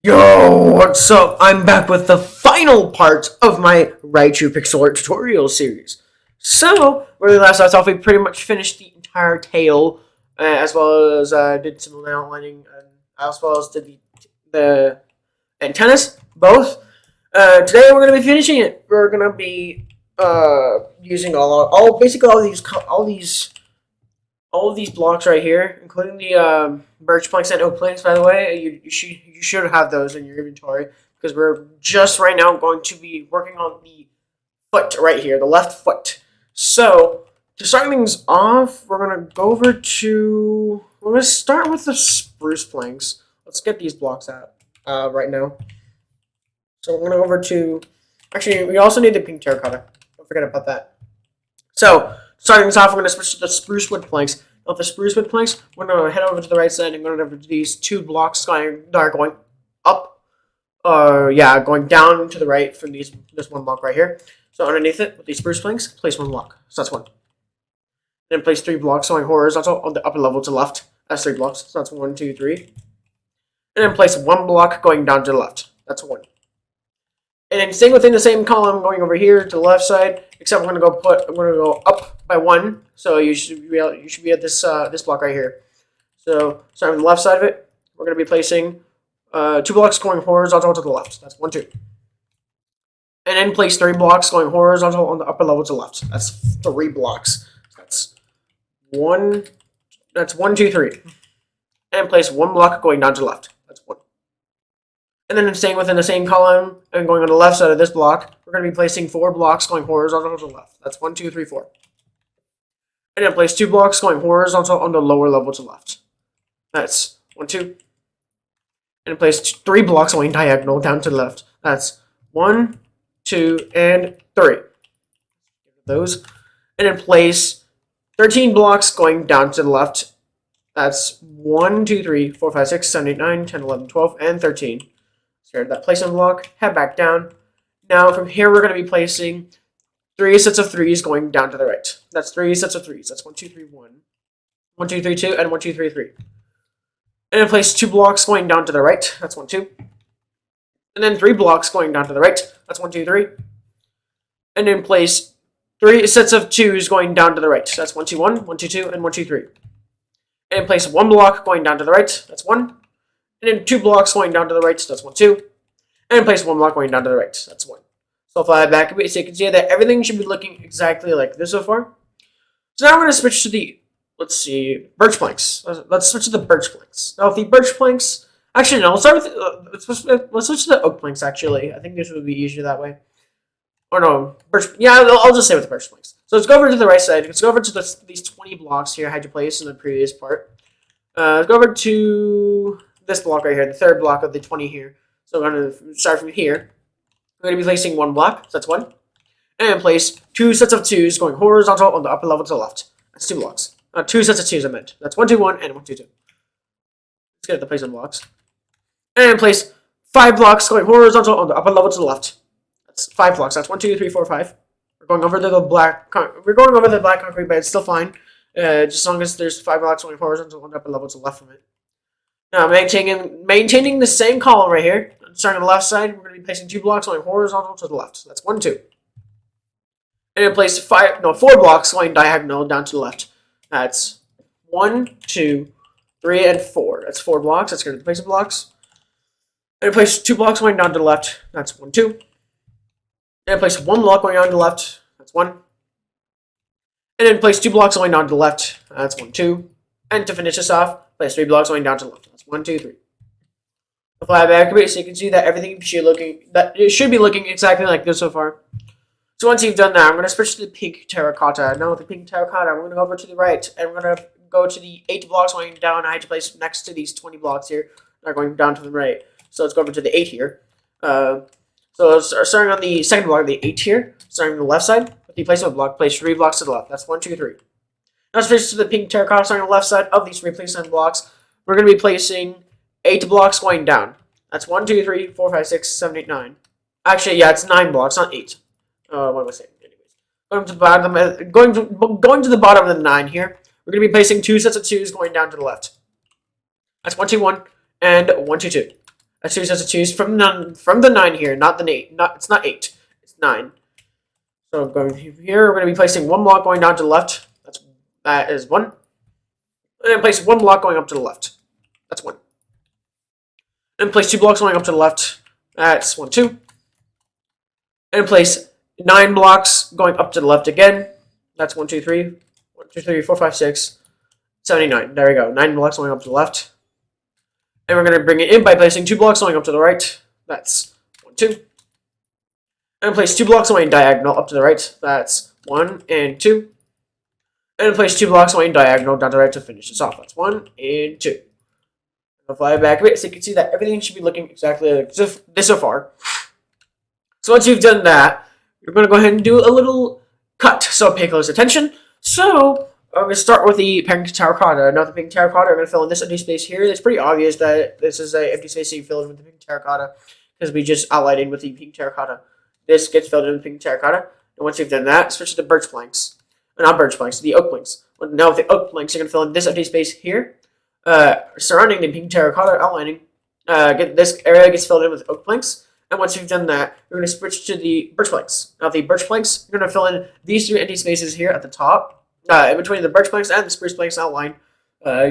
Yo, what's up? I'm back with the final part of my Raichu pixel art tutorial series. So, where we last left off, we pretty much finished the entire tail, as well as did some outlining, as well as did the antennas, both. Today we're gonna be finishing it. We're gonna be using basically all of these blocks right here, including the birch planks and oak planks. By the way, you should have those in your inventory because we're just right now going to be working on the foot right here, the left foot. So to start things off, we're gonna start with the spruce planks. Let's get these blocks out right now. So we're gonna go over to. Actually, we also need the pink terracotta. Don't forget about that. So starting us off, we're going to switch to the spruce wood planks. Now, the spruce wood planks, we're going to head over to the right side and go over to these two blocks that are going up. Going down to the right from this one block right here. So underneath it, with these spruce planks, place one block. So that's one. Then place 3 blocks going horizontal on the upper level to the left. That's 3 blocks. So that's 1, 2, 3. And then place 1 block going down to the left. That's 1. And then staying within the same column, going over here to the left side. Except I'm gonna go up by 1. So you should be at this this block right here. So starting on the left side of it, we're gonna be placing 2 blocks going horizontal to the left. That's 1, 2. And then place 3 blocks going horizontal on the upper level to the left. That's 3 blocks. That's 1. That's 1, 2, 3. And place 1 block going down to the left. That's 1. And then staying within the same column and going on the left side of this block, we're going to be placing 4 blocks going horizontal to the left. That's 1, 2, 3, 4. And then place 2 blocks going horizontal on the lower level to the left. That's 1, 2. And then place 3 blocks going diagonal down to the left. That's 1, 2, and 3. Those. And then place 13 blocks going down to the left. That's 1, 2, 3, 4, 5, 6, 7, 8, 9, 10, 11, 12, and 13. Start that placement block, head back down. Now from here we're going to be placing 3 sets of 3s going down to the right. That's 3 sets of 3s. That's 1, 2, 3, 1. 1, 2, 3, 2, and 1, 2, 3, 3. And then place 2 blocks going down to the right. That's 1, 2. And then 3 blocks going down to the right. That's 1, 2, 3. And then place 3 sets of 2s going down to the right. That's 1, 2, 1, 1, 2, 2, and 1, 2, 3. And then place 1 block going down to the right. That's 1. And then 2 blocks going down to the right, so that's 1, 2. And place 1 block going down to the right, so that's 1. So if I back a bit, so you can see that everything should be looking exactly like this so far. So now we're going to switch to the, birch planks. Let's switch to the birch planks. Now, if the birch planks, actually, no, let's start with, let's switch to the oak planks, actually. I think this would be easier that way. Or no, I'll just say with the birch planks. So let's go over to the right side. Let's go over to these 20 blocks here I had you place in the previous part. Let's go over to this block right here, the 3rd block of the 20 here. So I'm going to start from here. I'm going to be placing 1 block, so that's 1. And place 2 sets of 2s going horizontal on the upper level to the left. That's 2 blocks. 2 sets of 2s I meant. That's 1, 2, 1, and 1, 2, 2. Let's get the placement blocks. And place 5 blocks going horizontal on the upper level to the left. That's 5 blocks. That's 1, 2, 3, 4, 5. We're going over the black concrete, but it's still fine. Just as long as there's 5 blocks going horizontal on the upper level to the left from it. Now, maintaining the same column right here. Starting on the left side, we're going to be placing 2 blocks going horizontal to the left. So that's 1, 2. And then place 4 blocks going diagonal down to the left. That's 1, 2, 3, and 4. That's 4 blocks. That's going to be the placement blocks. And then place 2 blocks going down to the left. That's 1, 2. And then place 1 block going down to the left. That's 1. And then place 2 blocks going down to the left. That's 1, 2. And to finish this off, place 3 blocks going down to the left. That's 1, 2, 3. If I back a bit, so you can see that everything should be looking exactly like this so far. So once you've done that, I'm going to switch to the pink terracotta. Now with the pink terracotta, I'm going to go over to the right, and we're going to go to the 8 blocks going down. I had to place next to these 20 blocks here. They're going down to the right. So let's go over to the 8 here. So starting on the 2nd block, the 8 here, starting on the left side, with the placement block, place 3 blocks to the left. That's 1, 2, 3. Now switch to the pink terracotta, starting on the left side of these 3 placement blocks. We're going to be placing 8 blocks going down. That's 1, 2, 3, 4, 5, 6, 7, 8, 9. Actually, yeah, it's 9 blocks, not 8. What am I saying? Anyways, going to the bottom of the 9 here. We're going to be placing 2 sets of 2s going down to the left. That's 1, 2, 1, and 1, 2, 2. That's 2 sets of 2s from the 9 here, not the 8. It's not 8. It's 9. So going here, we're going to be placing 1 block going down to the left. That is 1. And then place 1 block going up to the left. That's 1. And place 2 blocks going up to the left. That's 1, 2. And place 9 blocks going up to the left again. That's 1, 2, 3. 1, 2, 3, 4, 5, 6. 79. There we go. 9 blocks going up to the left. And we're going to bring it in by placing 2 blocks going up to the right. That's 1, 2. And place 2 blocks going diagonal up to the right. That's 1 and 2. And place 2 blocks going diagonal down to the right to finish this off. That's 1 and 2. I'll fly back a bit so you can see that everything should be looking exactly like this so far. So once you've done that, you're going to go ahead and do a little cut. So pay close attention. So I'm going to start with the pink terracotta. Now the pink terracotta, I'm going to fill in this empty space here. It's pretty obvious that this is an empty space that you fill in with the pink terracotta because we just outlined it with the pink terracotta. This gets filled in with pink terracotta. And once you've done that, switch to the birch planks. Not birch planks, the oak planks. Now with the oak planks, you're going to fill in this empty space here. Surrounding the pink terracotta outlining, this area gets filled in with oak planks. And once you've done that, you're going to switch to the birch planks. Now the birch planks, you're going to fill in these 3 empty spaces here at the top. In between the birch planks and the spruce planks outline.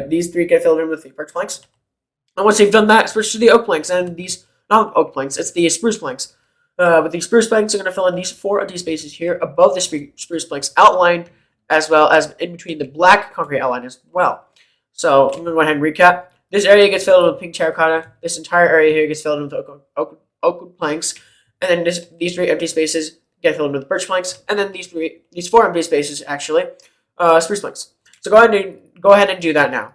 These 3 get filled in with the birch planks. And once you've done that, switch to the oak planks. And these, not oak planks, it's the spruce planks. With the spruce planks, you're going to fill in these 4 empty spaces here above the spruce planks outline, as well as in between the black concrete outline as well. So I'm going to go ahead and recap. This area gets filled in with pink terracotta. This entire area here gets filled in with oak planks. And then these 3 empty spaces get filled in with birch planks. And then these 4 empty spaces, actually, spruce planks. So go ahead and do that now.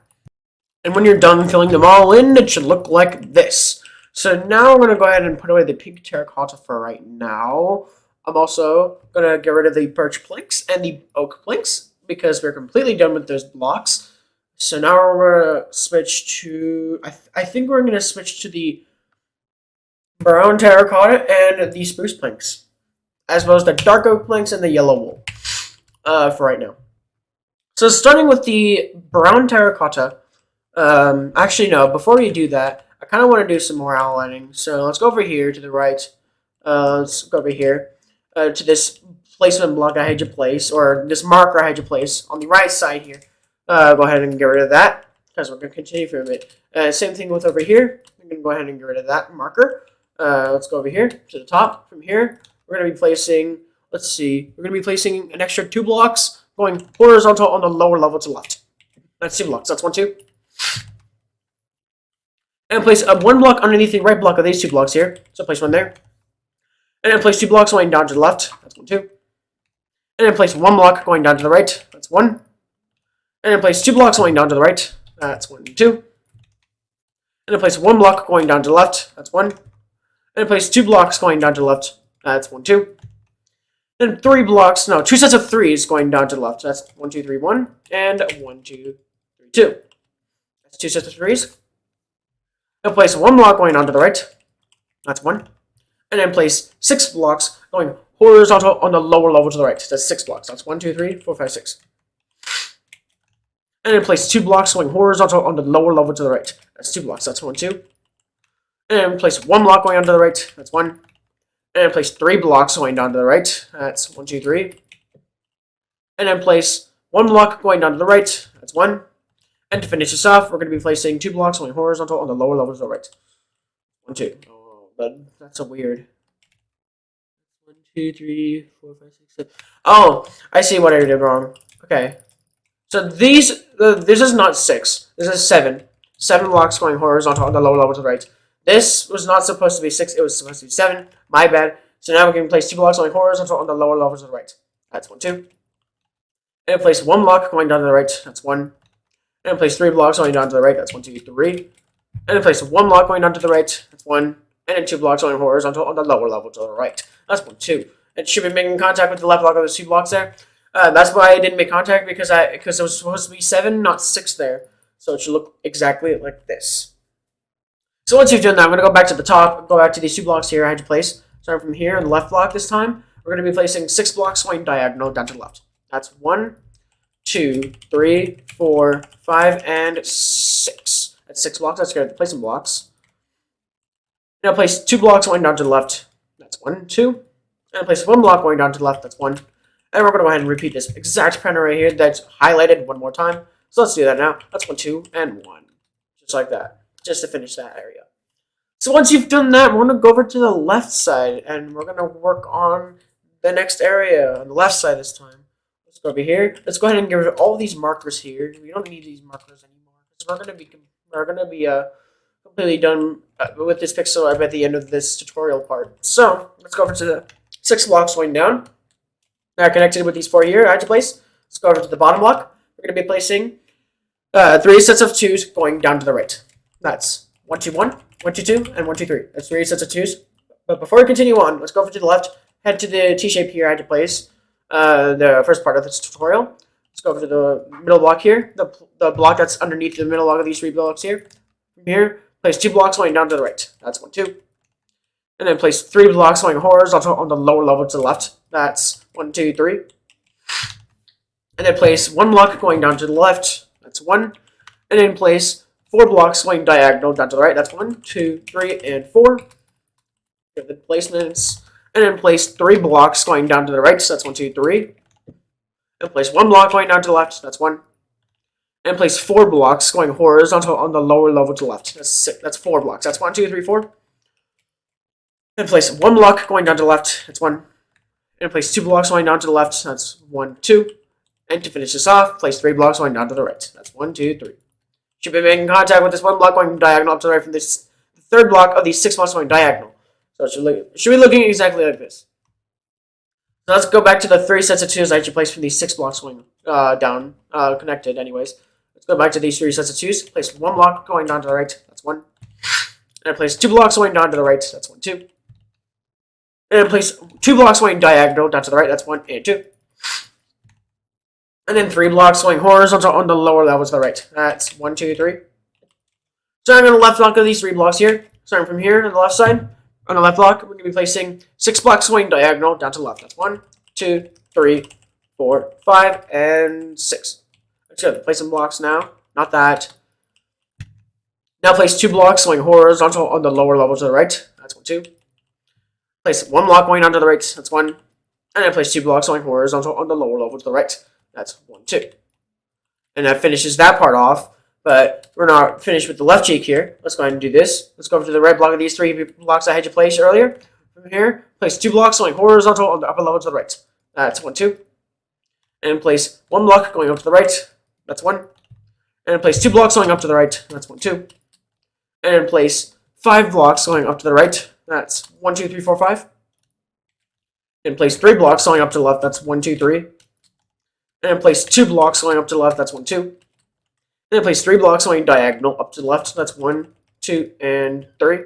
And when you're done filling them all in, it should look like this. So now I'm going to go ahead and put away the pink terracotta for right now. I'm also going to get rid of the birch planks and the oak planks because we're completely done with those blocks. So now we're going to switch to, I think we're going to switch to the brown terracotta and the spruce planks, as well as the dark oak planks and the yellow wool for right now. So starting with the brown terracotta, actually no, before we do that, I kind of want to do some more outlining. So let's go over here to the right. Let's go over here to this placement block I had to place, or this marker I had to place on the right side here. Go ahead and get rid of that because we're going to continue for a bit. Same thing with over here. I'm going to go ahead and get rid of that marker. Let's go over here to the top. From here, we're going to be placing, let's see, we're going to be placing an extra 2 blocks going horizontal on the lower level to the left. That's 2 blocks. That's 1, 2. And place 1 block underneath the right block of these 2 blocks here. So place 1 there. And then place 2 blocks going down to the left. That's 1, 2. And then place 1 block going down to the right. That's 1. And then place 2 blocks going down to the right. That's 1, 2. And then place 1 block going down to the left. That's 1. And then place 2 blocks going down to the left. That's 1, 2. And 3 blocks, no, 2 sets of 3s going down to the left. That's 1, 2, 3, 1. And 1, 2, 3, 2. That's 2 sets of 3s. And place 1 block going down to the right. That's 1. And then place 6 blocks going horizontal on the lower level to the right. That's 6 blocks. That's 1, 2, 3, 4, 5, 6. And then place 2 blocks going horizontal on the lower level to the right. That's 2 blocks. That's 1, 2. And then place 1 block going down to the right. That's 1. And then place 3 blocks going down to the right. That's 1, 2, 3. And then place 1 block going down to the right. That's 1. And to finish this off, we're going to be placing 2 blocks going horizontal on the lower level to the right. 1, 2. Oh, that's so weird. 1, 2, 3, 4, 5, 6, 7. Oh, I see what I did wrong. Okay. So this is not 6. This is 7. 7 blocks going horizontal on the lower level to the right. This was not supposed to be 6. It was supposed to be 7. My bad. So now we can place 2 blocks going horizontal on the lower level to the right. That's 1, 2. And place 1 block going down to the right. That's 1. And place 3 blocks going down to the right. That's 1, 2, 3. And then place 1 block going down to the right. That's 1. And then 2 blocks going horizontal on the lower level to the right. That's 1, 2. It should be making contact with the left block of those 2 blocks there. That's why I didn't make contact because it was supposed to be 7, not 6 there. So it should look exactly like this. So once you've done that, I'm going to go back to the top, go back to these 2 blocks here I had to place. Starting from here, the left block this time, we're going to be placing 6 blocks going diagonal down to the left. That's 1, 2, 3, 4, 5, and 6. That's 6 blocks. That's good. Place some blocks. Now place 2 blocks going down to the left. That's 1, 2. And place 1 block going down to the left. That's 1. And we're going to go ahead and repeat this exact pattern right here that's highlighted one more time. So let's do that now. That's 1, 2, and 1. Just like that. Just to finish that area. So once you've done that, we're going to go over to the left side. And we're going to work on the next area. On the left side this time. Let's go over here. Let's go ahead and get rid of all these markers here. We don't need these markers anymore. So we're going to be completely done with this pixel art at the end of this tutorial part. So let's go over to the 6 blocks going down. Now connected with these 4 here, I had to place. Let's go over to the bottom block. We're going to be placing 3 sets of 2s going down to the right. That's 1, 2, 1, 1, 2, 2, and 1, 2, 3. That's 3 sets of 2s. But before we continue on, let's go over to the left. Head to the T shape here. I had to place the first part of this tutorial. Let's go over to the middle block here. The block that's underneath the middle block of these 3 blocks here. From here, place 2 blocks going down to the right. That's 1, 2. And then place 3 blocks going horizontal on the lower level to the left. That's 1, 2, 3. And then place 1 block going down to the left. That's 1. And then place 4 blocks going diagonal down to the right. That's 1, 2, 3, and 4. Give the placements. And then place 3 blocks going down to the right. So that's 1, 2, 3. And place 1 block going down to the left. That's 1. And place 4 blocks going horizontal on the lower level to the left. That's 4 blocks. That's 1, 2, 3, 4. And place 1 block going down to the left. That's 1. And place 2 blocks going down to the left. That's 1, 2. And to finish this off, place 3 blocks going down to the right. That's 1, 2, 3. Should be making contact with this 1 block going diagonal up to the right from this 3rd block of these 6 blocks going diagonal. So it should be looking exactly like this. So let's go back to the 3 sets of 2s I actually placed from these 6 blocks going down, connected anyways. Let's go back to these 3 sets of 2s. Place 1 block going down to the right. That's 1. And I place 2 blocks going down to the right. That's 1, 2. And then place 2 blocks going diagonal down to the right. That's 1 and 2. And then 3 blocks going horizontal on the lower level to the right. That's 1, 2, 3. Starting on the left block of these 3 blocks here. Starting from here on the left side. On the left block, we're going to be placing 6 blocks going diagonal down to the left. That's 1, 2, 3, 4, 5, and 6. Let's go. Place some blocks now. Not that. Now place 2 blocks going horizontal on the lower level to the right. That's 1, 2. Place 1 block going down to the right. That's 1. And then place 2 blocks going horizontal on the lower level to the right. That's 1, 2. And that finishes that part off. But we're not finished with the left cheek here. Let's go ahead and do this. Let's go over to the right block of these 3 blocks I had you place earlier. From here, place 2 blocks going horizontal on the upper level to the right. That's 1, 2. And place 1 block going up to the right. That's 1. And then place 2 blocks going up to the right. That's 1, 2. And then place 5 blocks going up to the right. That's 1, 2, 3, 4, 5. And place 3 blocks going up to the left. That's 1, 2, 3. And then place 2 blocks going up to the left. That's 1, 2. And then place 3 blocks going diagonal up to the left. That's 1, 2, and 3.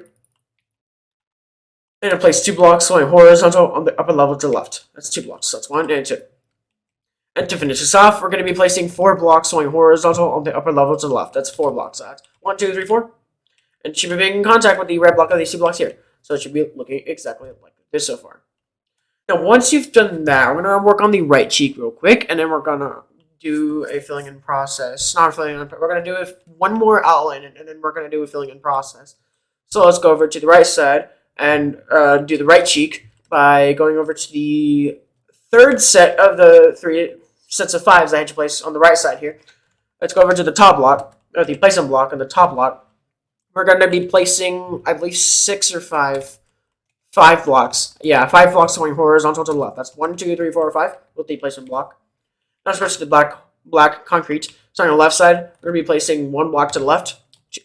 And then place 2 blocks going horizontal on the upper level to the left. That's 2 blocks. That's 1 and 2. And to finish this off, we're going to be placing 4 blocks going horizontal on the upper level to the left. That's 4 blocks. That's 1, 2, 3, 4. And it should be making contact with the red block of these 2 blocks here. So it should be looking exactly like this so far. Now, once you've done that, we're going to work on the right cheek real quick, and then we're going to do a filling in process. Not a filling in, we're going to do one more outline, and then we're going to do a filling in process. So let's go over to the right side and do the right cheek by going over to the 3rd set of the 3 sets of 5s I had to place on the right side here. Let's go over to the top block, or the placement block on the top block. We're going to be placing, I believe, 6 or 5 blocks. Yeah, 5 blocks going horizontal to the left. That's 1, 2, 3, 4, 5 with the placement block. Now switch to the black concrete. Starting on the left side, we're going to be placing 1 block to the left,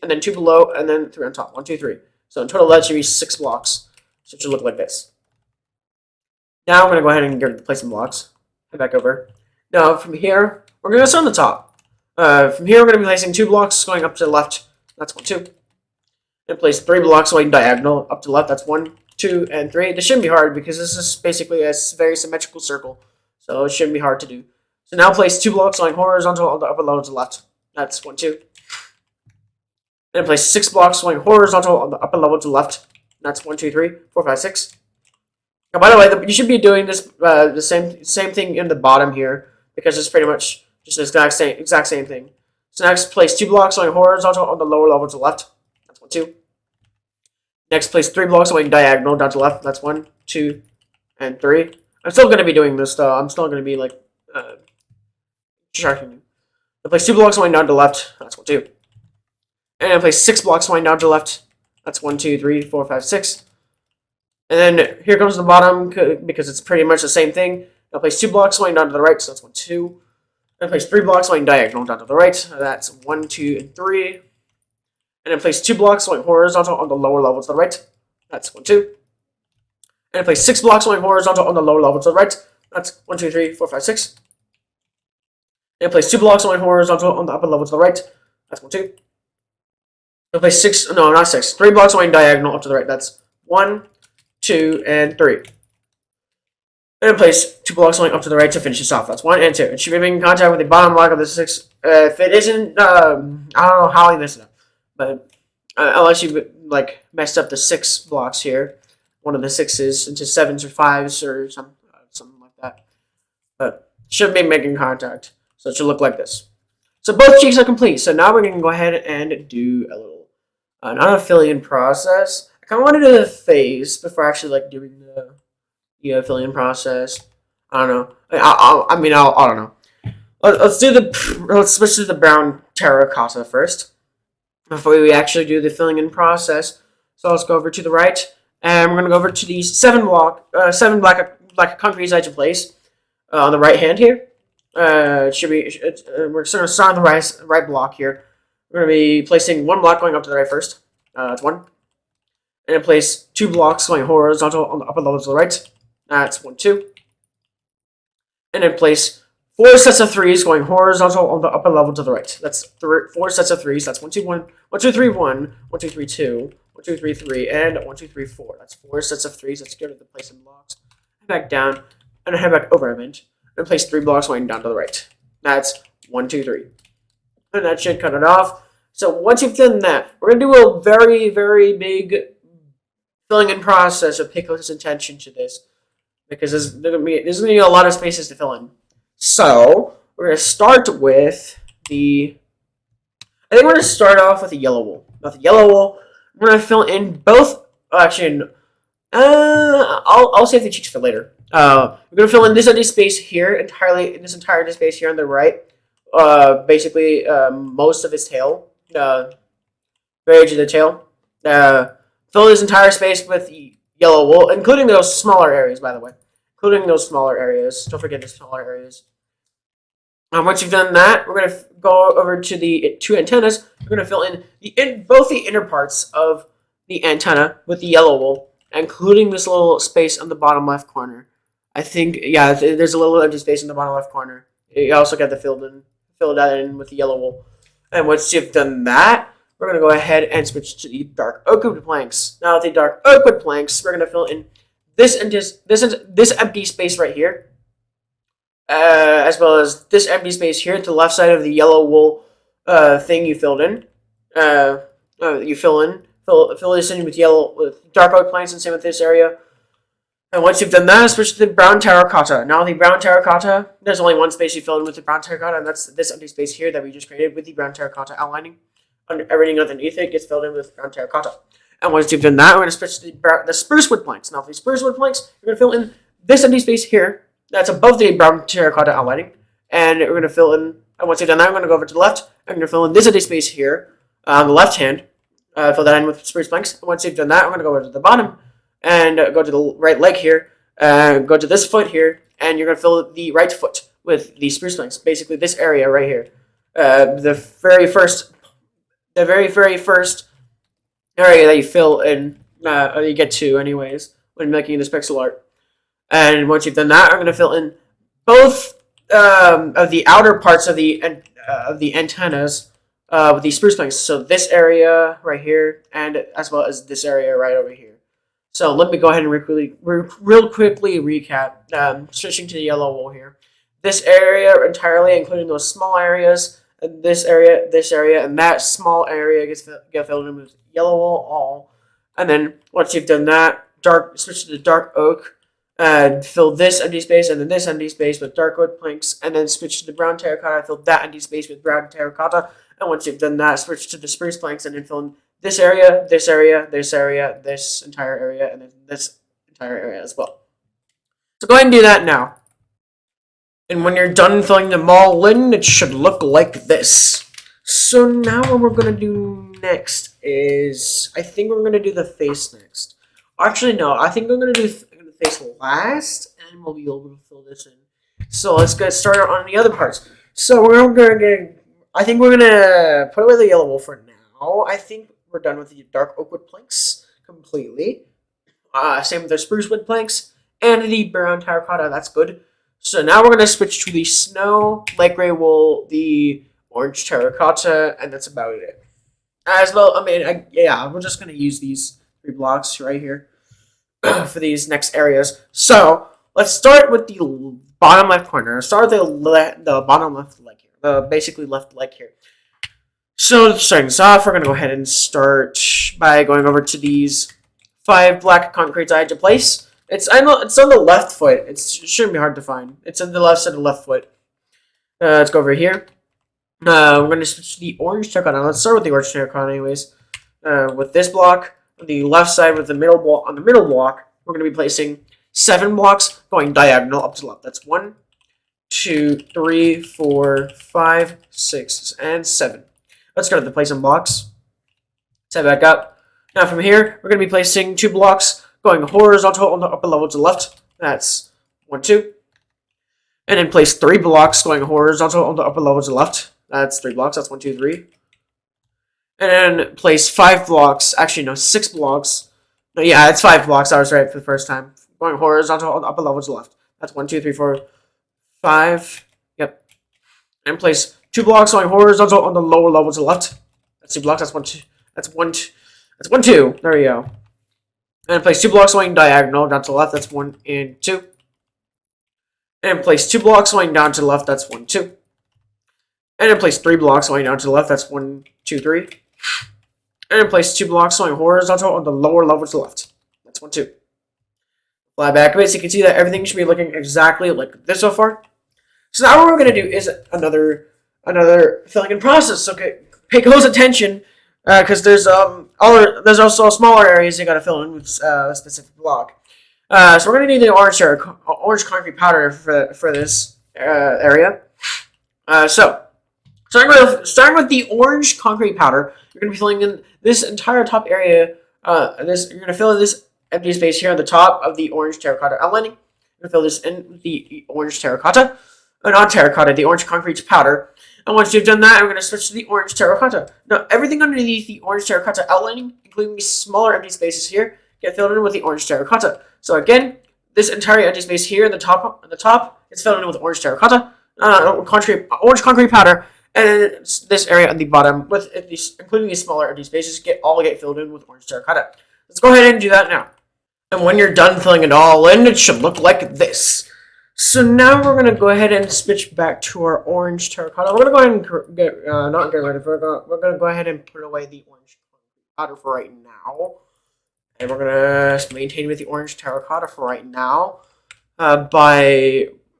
and then 2 below, and then 3 on top. 1, 2, 3. So in total, that should be 6 blocks. So it should look like this. Now I'm going to go ahead and get rid of the placement blocks. Head back over. Now from here, we're going to start on the top. From here, we're going to be placing 2 blocks going up to the left. That's 1, 2. And place 3 blocks going diagonal up to the left. That's 1, 2, and 3. This shouldn't be hard because this is basically a very symmetrical circle. So it shouldn't be hard to do. So now place 2 blocks going horizontal on the upper level to the left. That's 1, 2. And place 6 blocks going horizontal on the upper level to the left. That's 1, 2, 3, 4, 5, 6. Now, by the way, you should be doing this the same thing in the bottom here because it's pretty much just the exact same thing. So next, place 2 blocks going horizontal on the lower level to the left. That's 1, 2. Next, place 3 blocks going diagonal down to the left. That's 1, 2, and 3. I'm still going to be doing this, though. I'm still going to be, like, distracting you. I place 2 blocks going down to the left. That's 1, 2. And I place 6 blocks going down to the left. That's 1, 2, 3, 4, 5, 6. And then here comes the bottom, because it's pretty much the same thing. I'll place 2 blocks going down to the right, so that's 1, 2. And I place 3 blocks going diagonal down to the right. That's 1, 2, and 3. And I place 2 blocks going horizontal on the lower level to the right. That's 1, 2. And I place 6 blocks going horizontal on the lower level to the right. That's 1, 2, 3, 4, 5, 6. And I place 2 blocks going horizontal on the upper level to the right. That's 1, 2. And I place 3 blocks going diagonal up to the right. That's 1, 2, and 3. And I place 2 blocks going up to the right to finish this off. That's 1 and 2. It should be making contact with the bottom block of the 6. If it isn't, I don't know how I messed it up. But unless you like messed up the 6 blocks here, one of the 6s into 7s or 5s or something like that. But should be making contact. So it should look like this. So both cheeks are complete. So now we're going to go ahead and do a little not a filling process. I kind of want to do the face before actually like doing the filling process. I don't know. I don't know. Let's switch to the brown terracotta first before we actually do the filling in process. So let's go over to the right, and we're gonna go over to the 7 black concrete sides in place on the right hand here. It should be. We're gonna start on the right block here. We're gonna be placing 1 block going up to the right first. That's 1, and then place 2 blocks going horizontal on the upper level to the right. That's 1, 2, and then place 4 sets of 3s going horizontal on the upper level to the right. That's 4 sets of 3s. That's 1, 2, 1, 1, 2, 3, 1, 1, 2, 3, 2, 1, 2, 3, 3, and 1, 2, 3, 4. That's 4 sets of 3s. Let's go to the place in blocks. Head back down, and head back over a bit. And place 3 blocks going down to the right. That's 1, 2, 3. And that should cut it off. So once you've done that, we're going to do a very, very big filling in process, so pay close attention to this. Because there's going to be a lot of spaces to fill in. So, we're going to start with I think we're going to start off with the yellow wool. Not the yellow wool. We're going to fill in both, actually, I'll save the cheeks for later. We're going to fill in this empty space here, this entire space here on the right. Basically, most of his tail. Very edge of the tail. Fill this entire space with yellow wool, including those smaller areas, by the way. Including those smaller areas. Don't forget the smaller areas. Once you've done that, we're going to go over to the 2 antennas. We're going to fill in both the inner parts of the antenna with the yellow wool, including this little space on the bottom left corner. I think, yeah, there's a little empty space in the bottom left corner. You also got to fill that in with the yellow wool. And once you've done that, we're going to go ahead and switch to the dark oak wood planks. Now with the dark oak wood planks, we're going to fill in this empty space right here. As well as this empty space here to the left side of the yellow wool thing you filled in. Fill this in with dark oak planks, and same with this area. And once you've done that, switch to the brown terracotta. Now the brown terracotta, there's only one space you fill in with the brown terracotta, and that's this empty space here that we just created with the brown terracotta outlining. Everything underneath it gets filled in with brown terracotta. And once you've done that, we're going to switch to the spruce wood planks. Now for the spruce wood planks, we're going to fill in this empty space here that's above the brown terracotta outlining. And we're going to fill in, and once you've done that, we're going to go over to the left. I'm going to fill in this empty space here on the left hand. Fill that in with spruce planks. And once you've done that, we're going to go over to the bottom and go to the right leg here. Go to this foot here, and you're going to fill the right foot with the spruce planks. Basically, this area right here. The very first area that you fill in, or you get to anyways, when making this pixel art. And once you've done that, I'm going to fill in both of the outer parts of the antennas with these spruce planks. So this area right here, and as well as this area right over here. So let me go ahead and real quickly recap. Switching to the yellow wool here. This area entirely, including those small areas, and this area, and that small area gets filled in with yellow wool all. And then once you've done that, switch to the dark oak. Fill this empty space and then this empty space with dark wood planks, and then switch to the brown terracotta. Fill that empty space with brown terracotta. And once you've done that, switch to the spruce planks and then fill in this area, this area, this area, this entire area, and then this entire area as well. So go ahead and do that now. And when you're done filling them all in, it should look like this. So now what we're going to do next is, I think we're going to do the face next. Actually, no, I think we're going to do the face last, and we'll be able to fill this in. So let's get started on the other parts. So we're going to I think we're going to put away the yellow wool for now. I think we're done with the dark oak wood planks completely. Same with the spruce wood planks and the brown terracotta. That's good. So now we're going to switch to the snow, light gray wool, the orange terracotta, and that's about it. As well, I mean, yeah, we're just going to use these 3 blocks right here for these next areas. So let's start with the bottom left corner. Start with the bottom left leg here, the basically left leg here. So starting this off, we're going to go ahead and start by going over to these 5 black concretes I had to place. It's on the left foot. It shouldn't be hard to find. It's on the left side of the left foot. Let's go over here. We're going to switch to the orange terracotta. Let's start with the orange terracotta anyways. With this block, on the left side with the middle block, on the middle block, we're going to be placing 7 blocks going diagonal up to the left. That's 1, 2, 3, 4, 5, 6, and 7. Let's go to the placing blocks. Set back up. Now from here, we're going to be placing 2 blocks going horizontal on the upper level to the left. That's 1, 2. And then place 3 blocks going horizontal on the upper level to the left. That's 3 blocks. That's 1, 2, 3. And then place 5 blocks. Actually, no, 6 blocks. No, yeah, it's 5 blocks. I was right for the first time. Going horizontal on the upper level to the left. That's 1, 2, 3, 4, 5. Yep. And place 2 blocks going horizontal on the lower level to the left. That's 2 blocks. That's 1, 2. That's 1, 2. That's 1, 2. There we go. And place 2 blocks going diagonal down to the left. That's 1 and 2. And place 2 blocks going down to the left. That's 1, 2. And then place 3 blocks going down to the left. That's 1, 2, 3. And then place 2 blocks going horizontal on the lower level to the left. That's 1, 2. Fly back a bit so you can see that everything should be looking exactly like this so far. So now what we're going to do is another filling in process. Okay, pay close attention because there's also smaller areas you got to fill in with a specific block. So we're going to need the orange concrete powder for this area. So starting with the orange concrete powder, you're going to be filling in this entire top area. You're going to fill in this empty space here on the top of the orange terracotta outlining. You're going to fill this in with the orange terracotta, not terracotta, the orange concrete powder. And once you've done that, we're going to switch to the orange terracotta. Now, everything underneath the orange terracotta outlining, including these smaller empty spaces here, get filled in with the orange terracotta. So again, this entire empty space here in the top is filled in with orange terracotta, orange concrete powder, and this area at the bottom, including these smaller empty spaces, get filled in with orange terracotta. Let's go ahead and do that now. And when you're done filling it all in, it should look like this. So now we're going to go ahead and switch back to our orange terracotta. We're going to go ahead and we're going to go ahead and put away the orange powder for right now. And we're going to maintain with the orange terracotta for right now. We're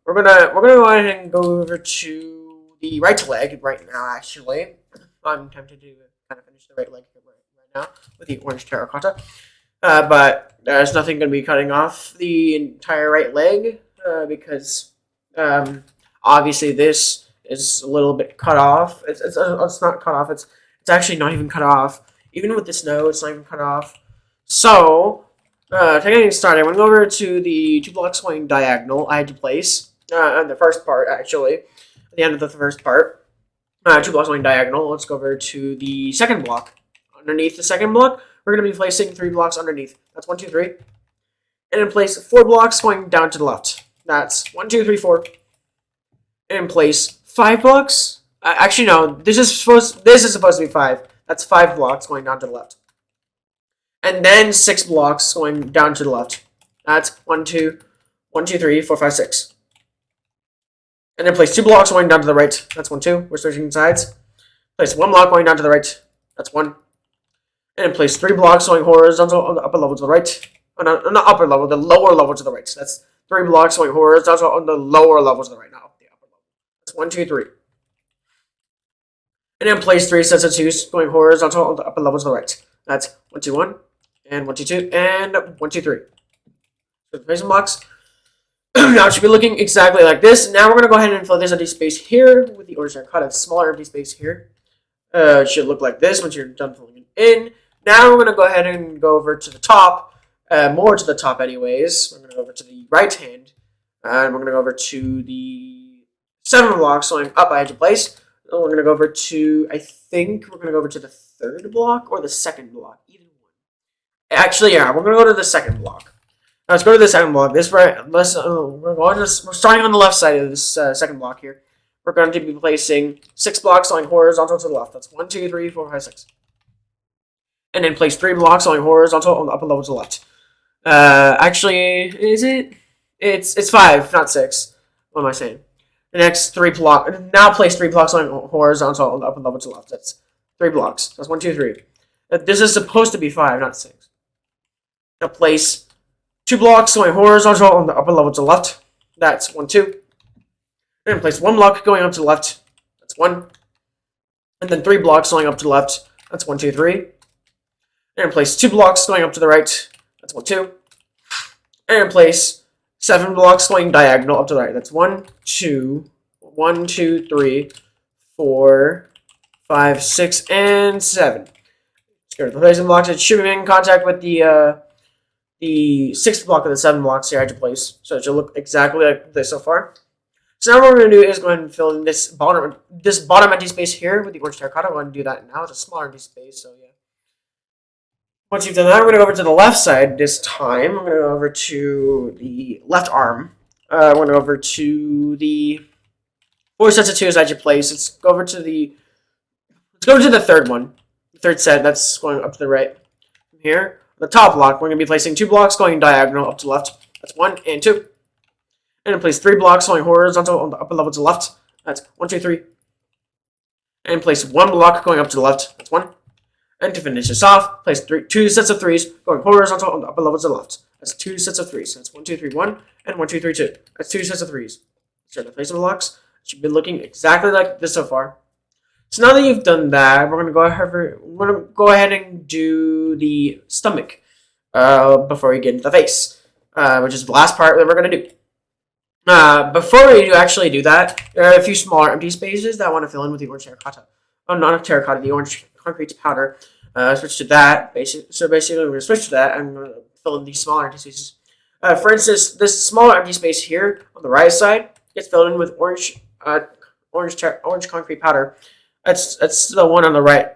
going to go ahead and go over to the right leg right now, actually. I'm tempted to kind of finish the right leg right now with the orange terracotta. But there's nothing going to be cutting off the entire right leg because obviously this is a little bit cut off. It's not cut off. It's actually not even cut off. Even with the snow, it's not even cut off. So, getting started, I'm going to go over to the 2 blocks going diagonal I had to place on the first part, actually. At the end of the first part. 2 blocks going diagonal. Let's go over to the second block. Underneath the second block, we're going to be placing 3 blocks underneath. That's 1, 2, 3. And then place 4 blocks going down to the left. That's 1, 2, 3, 4. And then place 5 blocks. Actually, no. This is supposed to be 5. That's 5 blocks going down to the left. And then 6 blocks going down to the left. That's 1, 2, 3, 4, 5, 6. And then place 2 blocks going down to the right. That's 1, 2. We're switching sides. Place 1 block going down to the right. That's 1. And then place 3 blocks going horizontal on the upper level to the right. Oh, no, not upper level, the lower level to the right. That's 3 blocks going horizontal on the lower level to the right. Not the upper level. That's 1, 2, 3. And then place 3 sets of 2s going horizontal on the upper level to the right. That's 1, 2, 1, and 1, 2, 2, and 1, 2, 3. So the placement blocks. Now it should be looking exactly like this. Now we're going to go ahead and fill this empty space here with the orange terracotta. Smaller empty space here. It should look like this once you're done filling it in. Now we're going to go ahead and go over to the top. More to the top anyways. We're going to go over to the right hand. And we're going to go over to the 7 blocks going up by edge of place. And we're going to go over to, I think we're going to go over to the 3rd block or the 2nd block. Either one. Actually, yeah, we're going to go to the 2nd block. Now let's go to the 2nd block. This right, we're starting on the left side of this 2nd block here. We're going to be placing 6 blocks going horizontal to the left. That's 1, 2, 3, 4, 5, 6. And then place 3 blocks going horizontal on the upper level to the left. Actually, is it? It's 5, not 6. What am I saying? The next 3 blocks. Now place 3 blocks going horizontal on the upper level to the left. That's 3 blocks. That's 1, 2, 3. This is supposed to be 5, not 6. Now place 2 blocks going horizontal on the upper level to the left. That's 1, 2. And place 1 block going up to the left. That's 1. And then 3 blocks going up to the left. That's 1, 2, 3. And place 2 blocks going up to the right. That's 1, 2. And place 7 blocks going diagonal up to the right. That's 1, 2, 1, 2, 3, 4, 5, 6, and 7. Let's go to the placement blocks. It should be in contact with the 6th block of the 7 blocks here I had to place. So it should look exactly like this so far. So now what we're going to do is go ahead and fill in this bottom empty space here with the orange terracotta. I'm going to do that now. It's a smaller empty space, so yeah. Once you've done that, we're going to go over to the left side this time. I'm going to go over to the left arm. I'm going to go over to the 4 sets of 2s I had to place. Let's go over to the 3rd one. The 3rd set, that's going up to the right. From here, the top block, we're going to be placing 2 blocks going diagonal up to the left. That's 1 and 2. And then place 3 blocks going horizontal on the upper level to the left. That's 1, 2, 3. And place 1 block going up to the left. That's 1. And to finish this off, place 2 sets of 3s going horizontal on the upper level to the left. That's 2 sets of 3s. That's 1, 2, 3, 1, and 1, 2, 3, 2. That's 2 sets of 3s. Start the placement blocks. It should be looking exactly like this so far. So now that you've done that, we're going to go ahead and do the stomach before we get into the face, which is the last part that we're going to do. Before we actually do that, there are a few smaller empty spaces that I want to fill in with the orange terracotta. Oh, not a terracotta, the orange concrete powder. Switch to that. So basically, we're going to switch to that. I'm going to fill in these smaller empty spaces. For instance, this smaller empty space here on the right side gets filled in with orange concrete powder. That's the one on the right.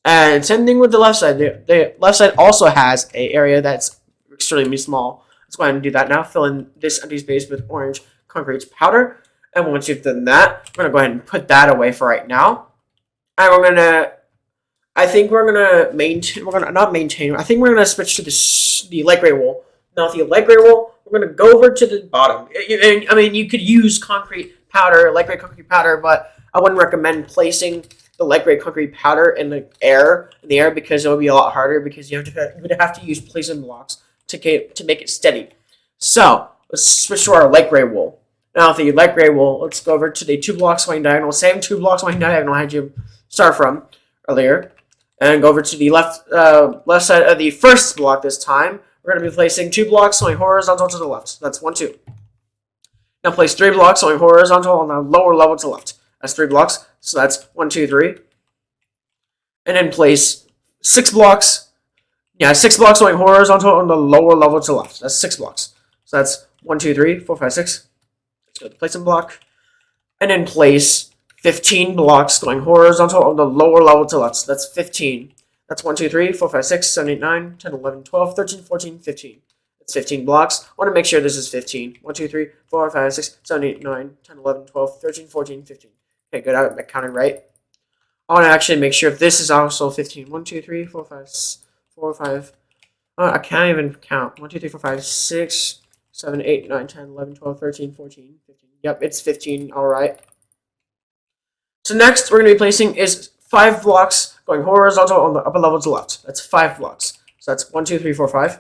And same thing with the left side. The left side also has an area that's extremely small. Let's go ahead and do that now. Fill in this empty space with orange concrete powder. And once you've done that, we're going to go ahead and put that away for right now. And we're going to, I think we're going to maintain, I think we're going to switch to the light gray wool. Now, the light gray wool, we're going to go over to the bottom. I mean, you could use concrete powder, light gray concrete powder, but I wouldn't recommend placing the light gray concrete powder in the air because it would be a lot harder because you would have to use placement blocks to make it steady. So let's switch to our light gray wool. Now with the light gray wool, let's go over to the 2 blocks going diagonal, same 2 blocks going diagonal I had you start from earlier, and go over to the left side of the first block this time. We're going to be placing 2 blocks going horizontal to the left. That's 1, 2. Now place 3 blocks going horizontal on the lower level to the left. That's 3 blocks. So that's 1, 2, 3. And then place 6 blocks. Yeah, 6 blocks going horizontal on the lower level to the left. That's 6 blocks. So that's 1, 2, 3, 4, 5, 6. Let's go to placement block. And then place 15 blocks going horizontal on the lower level to the left. So that's 15. That's 1, 2, 3, 4, 5, 6, 7, 8, 9, 10, 11, 12, 13, 14, 15. That's 15 blocks. I want to make sure this is 15. 1, 2, 3, 4, 5, 6, 7, 8, 9, 10, 11, 12, 13, 14, 15. Okay, good. I counted right. I want to actually make sure if this is also 15. 1, 2, 3, 4, 5, 4, 5. I can't even count. 1, 2, 3, 4, 5, 6, 7, 8, 9, 10, 11, 12, 13, 14, 15. Yep, it's 15. All right. So next we're going to be placing is 5 blocks going horizontal on the upper level to the left. That's 5 blocks. So that's 1, 2, 3, 4, 5.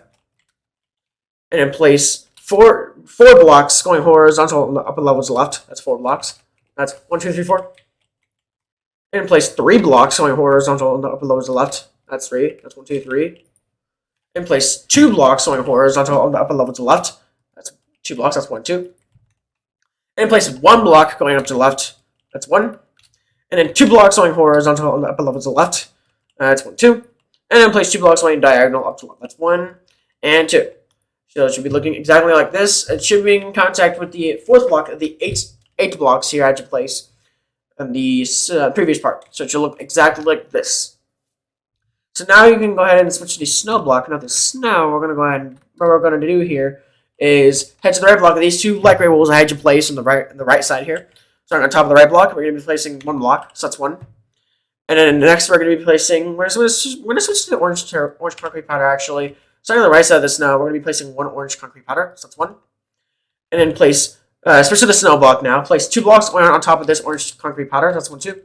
And then place 4 blocks going horizontal on the upper level to the left. That's 4 blocks. That's 1, 2, 3, 4. And place 3 blocks going horizontal on the upper level to the left. That's 3. That's 1, 2, 3. And place 2 blocks going horizontal on the upper level to the left. That's 2 blocks. That's 1, 2. And place 1 block going up to the left. That's 1. And then 2 blocks going horizontal on the upper level to the left. That's 1, 2. And then place 2 blocks going diagonal up to the left. That's 1 and 2. So it should be looking exactly like this. It should be in contact with the 4th block of the 8 blocks here I had to place in the previous part. So it should look exactly like this. So now you can go ahead and switch to the snow block. Now the snow, we're going to go ahead and what we're going to do here is head to the right block of these 2 light gray walls I had to place on the right side here. Starting on top of the right block, we're going to be placing 1 block. So that's 1. And then next we're going to be placing, we're going to switch to the orange concrete powder actually. Starting on the right side of the snow, we're going to be placing 1 orange concrete powder. So that's 1. And then place, switch to the snow block now. Place 2 blocks on top of this orange concrete powder. That's 1, 2.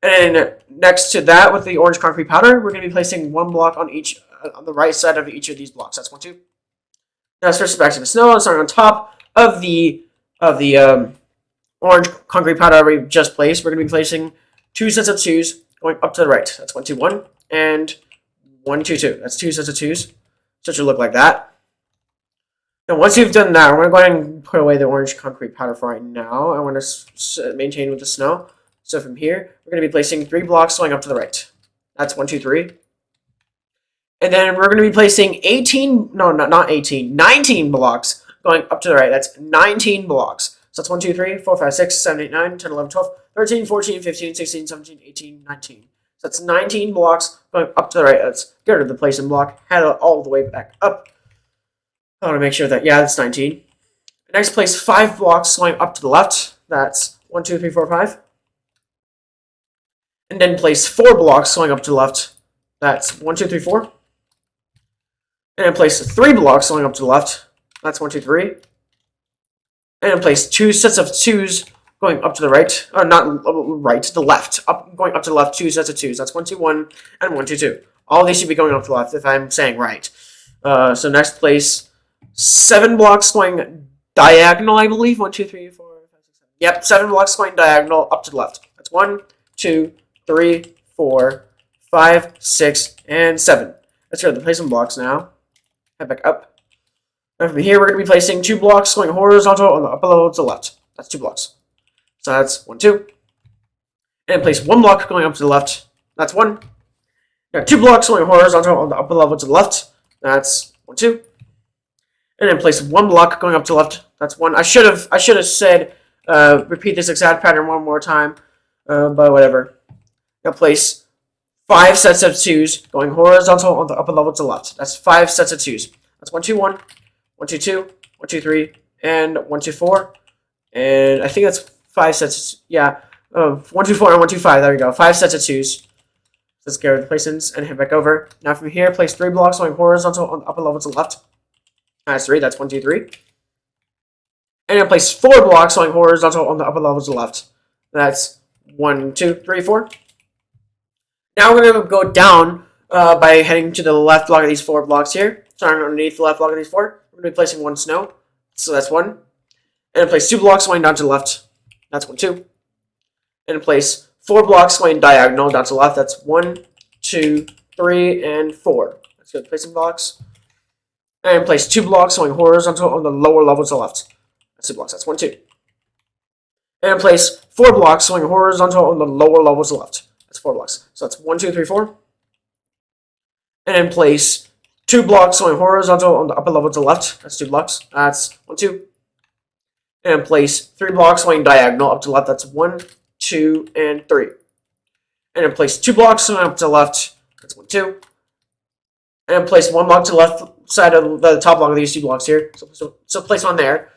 And then next to that with the orange concrete powder, we're going to be placing 1 block on each, on the right side of each of these blocks. That's 1, 2. Now switch back to the snow and starting on top of the orange concrete powder we just placed, we're going to be placing 2 sets of 2s going up to the right. That's 1, 2, 1 and 1, 2, 2. That's 2 sets of 2s. So it should look like that. Now once you've done that, we're going to go ahead and put away the orange concrete powder for right now. I want to maintain with the snow. So from here, we're going to be placing 3 blocks going up to the right. That's 1, 2, 3. And then we're going to be placing 19 blocks going up to the right. That's 19 blocks. So that's 1, 2, 3, 4, 5, 6, 7, 8, 9, 10, 11, 12, 13, 14, 15, 16, 17, 18, 19. So that's 19 blocks going up to the right. Let's get rid of the placing block. Head all the way back up. I want to make sure that, yeah, that's 19. Next, place 5 blocks going up to the left. That's 1, 2, 3, 4, 5. And then place 4 blocks going up to the left. That's 1, 2, 3, 4. And then place 3 blocks going up to the left. That's 1, 2, 3. And then place 2 sets of 2s going up to the right. Or not right, to the left. Going up to the left, 2 sets of 2s. That's 1, 2, 1 and 1, 2, 2. All these should be going up to the left if I'm saying right. So next place 7 blocks going diagonal, I believe. 1, 2, 3, 4, 5, 6, 7. Yep, 7 blocks going diagonal up to the left. That's 1, 2, 3, 4, 5, 6, and 7. Let's go to the placement blocks now. Head back up. And from here, we're going to be placing 2 blocks going horizontal on the upper level to the left. That's 2 blocks. So that's 1, 2. And place 1 block going up to the left. That's 1. Now 2 blocks going horizontal on the upper level to the left. That's 1, 2. And then place 1 block going up to the left. That's 1. I should have said repeat this exact pattern one more time, but whatever. Now place 5 sets of 2s going horizontal on the upper level to the left. That's 5 sets of 2s. That's 1, 2, 1, 1, 2, 2, 1, 2, 3, and 1, 2, 4. And I think that's 5 sets. Yeah, 1, 2, 4, and 1, 2, 5. There we go. 5 sets of 2s. Let's get rid of the placements and head back over. Now from here, place 3 blocks going horizontal on the upper level to the left. That's 3. That's 1, 2, 3. And then place 4 blocks going horizontal on the upper level to the left. That's 1, 2, 3, 4. Now we're going to go down by heading to the left block of these 4 blocks here. Starting underneath the left block of these 4. We're going to be placing 1 snow. So that's 1. And then place 2 blocks going down to the left. That's 1, 2. And then place 4 blocks going diagonal down to the left. That's 1, 2, 3, and 4. Let's go to placing blocks. And place 2 blocks going horizontal on the lower level to the left. That's 2 blocks. That's 1, 2. And place 4 blocks going horizontal on the lower level to the left. That's 4 blocks. So that's 1, 2, 3, 4. And then place 2 blocks going horizontal on the upper level to the left. That's 2 blocks. That's 1, 2. And then place 3 blocks going diagonal up to the left. That's 1, 2, and 3. And then place 2 blocks going up to the left. That's 1, 2. And then place 1 block to the left side of the top block of these 2 blocks here. So place 1 there.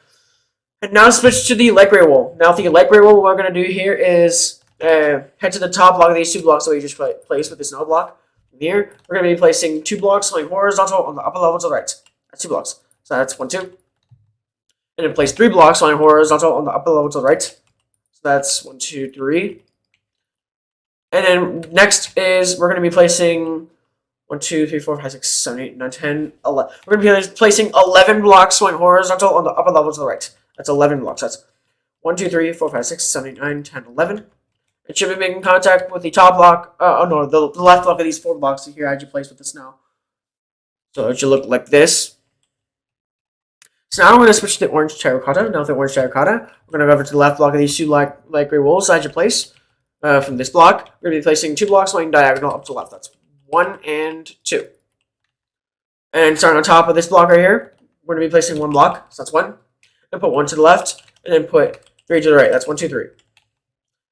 And now switch to the light gray wall. Now the light gray wall, what we're going to do here is head to the top block of these 2 blocks that we just placed with the snow block. From here, we're going to be placing 2 blocks going horizontal on the upper level to the right. That's 2 blocks. So that's 1, 2. And then place 3 blocks going horizontal on the upper level to the right. So that's 1, 2, 3. And then next is we're going to be placing 1, 2, 3, 4, 5, 6, 7, 8, 9, 10, 11. We're going to be placing 11 blocks going horizontal on the upper level to the right. That's 11 blocks. That's 1, 2, 3, 4, 5, 6, 7, 8, 9, 10, 11. It should be making contact with the top block. Oh no, the left block of these 4 blocks here as you place with the snow. So it should look like this. So now I'm going to switch to the orange terracotta. Now with the orange terracotta, we're going to go over to the left block of these 2 light gray walls as you place. From this block, we're going to be placing 2 blocks going diagonal up to the left. That's 1 and 2. And starting on top of this block right here, we're going to be placing 1 block. So that's 1. And put 1 to the left, and then put 3 to the right. That's 1, 2, 3.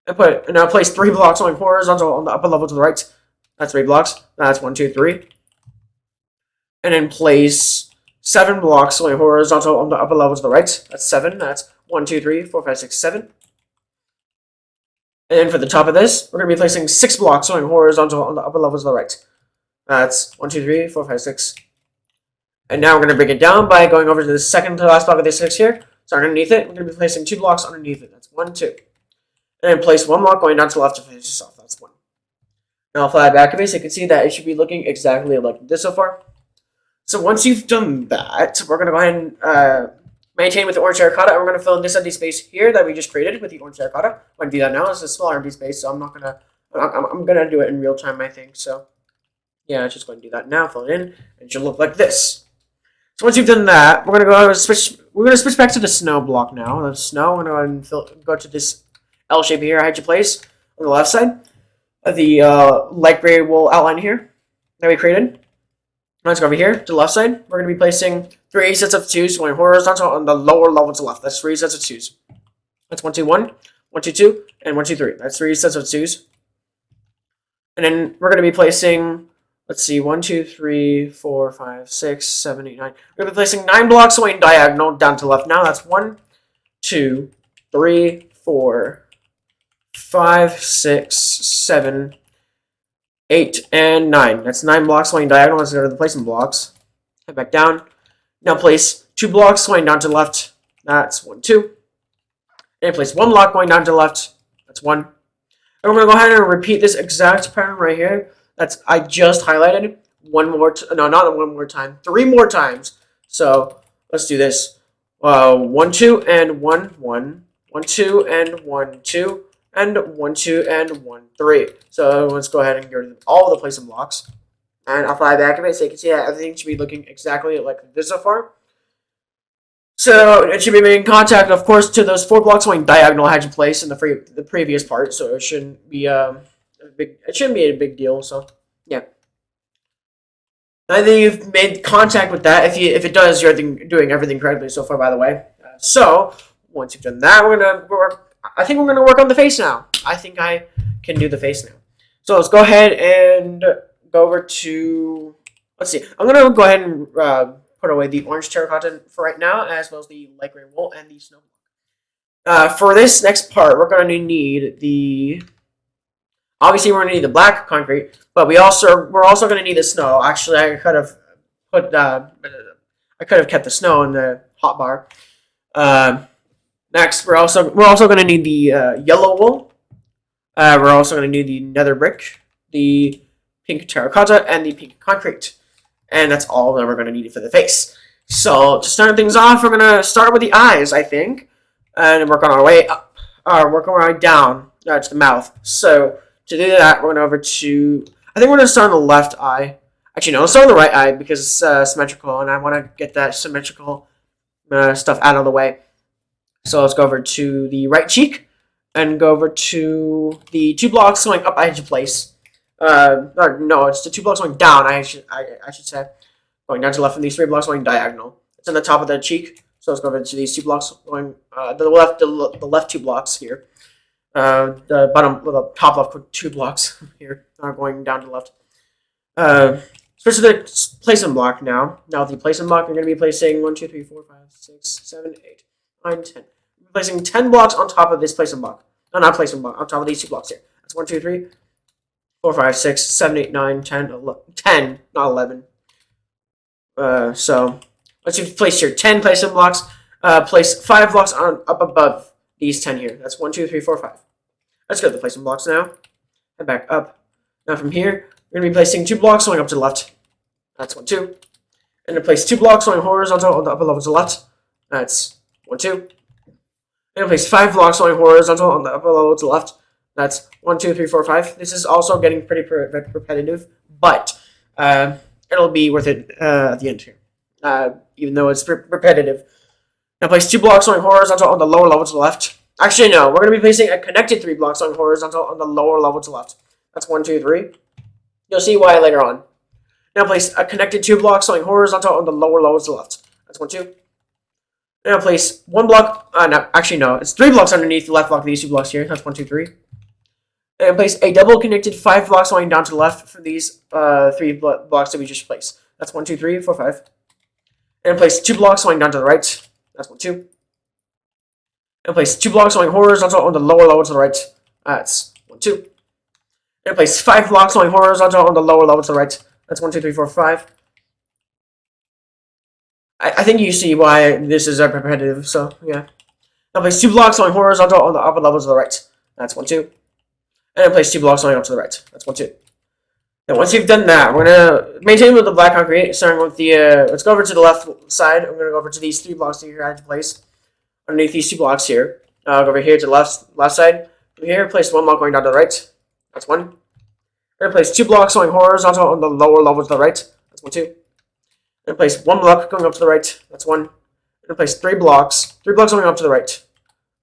And now place 3 blocks going horizontal on the upper level to the right. That's 3 blocks. That's 1, 2, 3. And then place 7 blocks going horizontal on the upper level to the right. That's 7. That's 1, 2, 3, 4, 5, 6, 7. And then for the top of this, we're going to be placing 6 blocks going horizontal on the upper level to the right. That's 1, 2, 3, 4, 5, 6. And now we're going to break it down by going over to the second to last block of this 6 here. So underneath it, we're going to be placing 2 blocks underneath it. That's 1, 2. And then place 1 block going down to the left to finish this off. That's 1. Now I'll fly back a bit so you can see that it should be looking exactly like this so far. So once you've done that, we're going to go ahead and maintain with the orange terracotta, and we're going to fill in this empty space here that we just created with the orange terracotta. I'm going to do that now. It's a smaller empty space, so I'm going to do it in real time, I think. So yeah, just going to do that now. Fill it in, and it should look like this. So once you've done that, we're going to switch. We're going to switch back to the snow block now. The snow. We're going to go ahead and go to this L shape here. I had you place on the left side of the light gray wool outline here that we created. Let's go over here to the left side. We're going to be placing 3 sets of 2s going horizontal on the lower level to the left. That's 3 sets of 2s. That's 1, 2, 1, 1, 2, 2, and 1, 2, 3. That's 3 sets of 2s. And then we're going to be placing, let's see, 1, 2, 3, 4, 5, 6, 7, 8, 9. We're going to be placing 9 blocks going diagonal down to the left. Now that's 1, 2, 3, 4, 5, 6, 7, 8, and 9. That's 9 blocks going diagonal. Let's go to the placement blocks. Head back down. Now place 2 blocks going down to the left. That's 1, 2. And place 1 block going down to the left. That's 1. And we're going to go ahead and repeat this exact pattern right here. I just highlighted one more. No, not one more time. 3 more times. So let's do this. 1, 2, and 1, 1. 1, 2, and 1, 2. And 1, 2, and 1, 3. So let's go ahead and get rid of all the placement blocks. And I'll fly back a bit so you can see that everything should be looking exactly like this so far. So it should be making contact, of course, to those 4 blocks going diagonal I had you place in the previous part. So it shouldn't be a big deal. So yeah, I think you've made contact with that. If it does, you're doing everything correctly so far. By the way, so once you've done that, I think we're gonna work on the face now. I think I can do the face now. So let's go ahead and go over to. Let's see. I'm gonna go ahead and put away the orange terracotta for right now, as well as the light gray wool and the snow block. For this next part, we're gonna need the. Obviously, we're gonna need the black concrete, but we're also gonna need the snow. Actually, I could have kept the snow in the hotbar. Next, we're also going to need the yellow wool. We're also going to need the nether brick, the pink terracotta, and the pink concrete. And that's all that we're going to need for the face. So to start things off, we're going to start with the eyes, I think, and work on our way up, work our way down to the mouth. So to do that, we're going over to. I think we're going to start on the left eye. Actually, no, let's start on the right eye because it's symmetrical, and I want to get that symmetrical stuff out of the way. So let's go over to the right cheek and go over to the 2 blocks going up I had you place. No, it's the 2 blocks going down, I should say. Going down to the left, and these 3 blocks going diagonal. It's on the top of the cheek. So let's go over to these 2 blocks going the left 2 blocks here. The top left 2 blocks here are going down to the left. Switch to the placement block now. Now with the placement block, you're going to be placing 1, 2, 3, 4, 5, 6, 7, 8, 9, 10. Placing 10 blocks on top of this placement block. No, not placement block, on top of these 2 blocks here. That's 1, 2, 3, 4, 5, 6, 7, 8, 9, 10, 11, 10, not 11. So once you've placed your 10 placement blocks, place 5 blocks up above these 10 here. That's 1, 2, 3, 4, 5. Let's go to the placement blocks now. Head back up. Now from here, we're going to be placing 2 blocks going up to the left. That's 1, 2. And then place 2 blocks going horizontal on the upper level to the left. That's 1, 2. And place 5 blocks going horizontal on the upper level to the left. That's 1, 2, 3, 4, 5. This is also getting pretty repetitive, but it'll be worth it at the end here, even though it's repetitive. Now place 2 blocks going horizontal on the lower level to the left. Actually, no, we're going to be placing a connected 3 blocks going horizontal on the lower level to the left. That's 1, 2, 3. You'll see why later on. Now place a connected 2 blocks going horizontal on the lower level to the left. That's 1, 2. Now place 1 block. No, actually no, it's 3 blocks underneath the left block of these 2 blocks here. That's 1, 2, 3. And place a double connected 5 blocks going down to the left for these 3 blocks that we just placed. That's 1, 2, 3, 4, 5. And place 2 blocks going down to the right. That's 1, 2. And place 2 blocks going horizontal on the lower level to the right. That's 1, 2. And place 5 blocks going horizontal on the lower level to the right. That's 1, 2, 3, 4, 5. I think you see why this is repetitive, so yeah. Now place 2 blocks going horizontal on the upper level to the right. That's 1, 2. And then place 2 blocks going up to the right. That's 1, 2. Now once you've done that, we're gonna maintain with the black concrete, starting with the let's go over to the left side. I'm gonna go over to these 3 blocks that you had to place underneath these 2 blocks here. Go over here to the left side. Over here, place 1 block going down to the right. That's 1. And then place 2 blocks going horizontal on the lower level to the right. That's 1, 2. And place 1 block going up to the right. That's 1. And then place 3 blocks. 3 blocks going up to the right.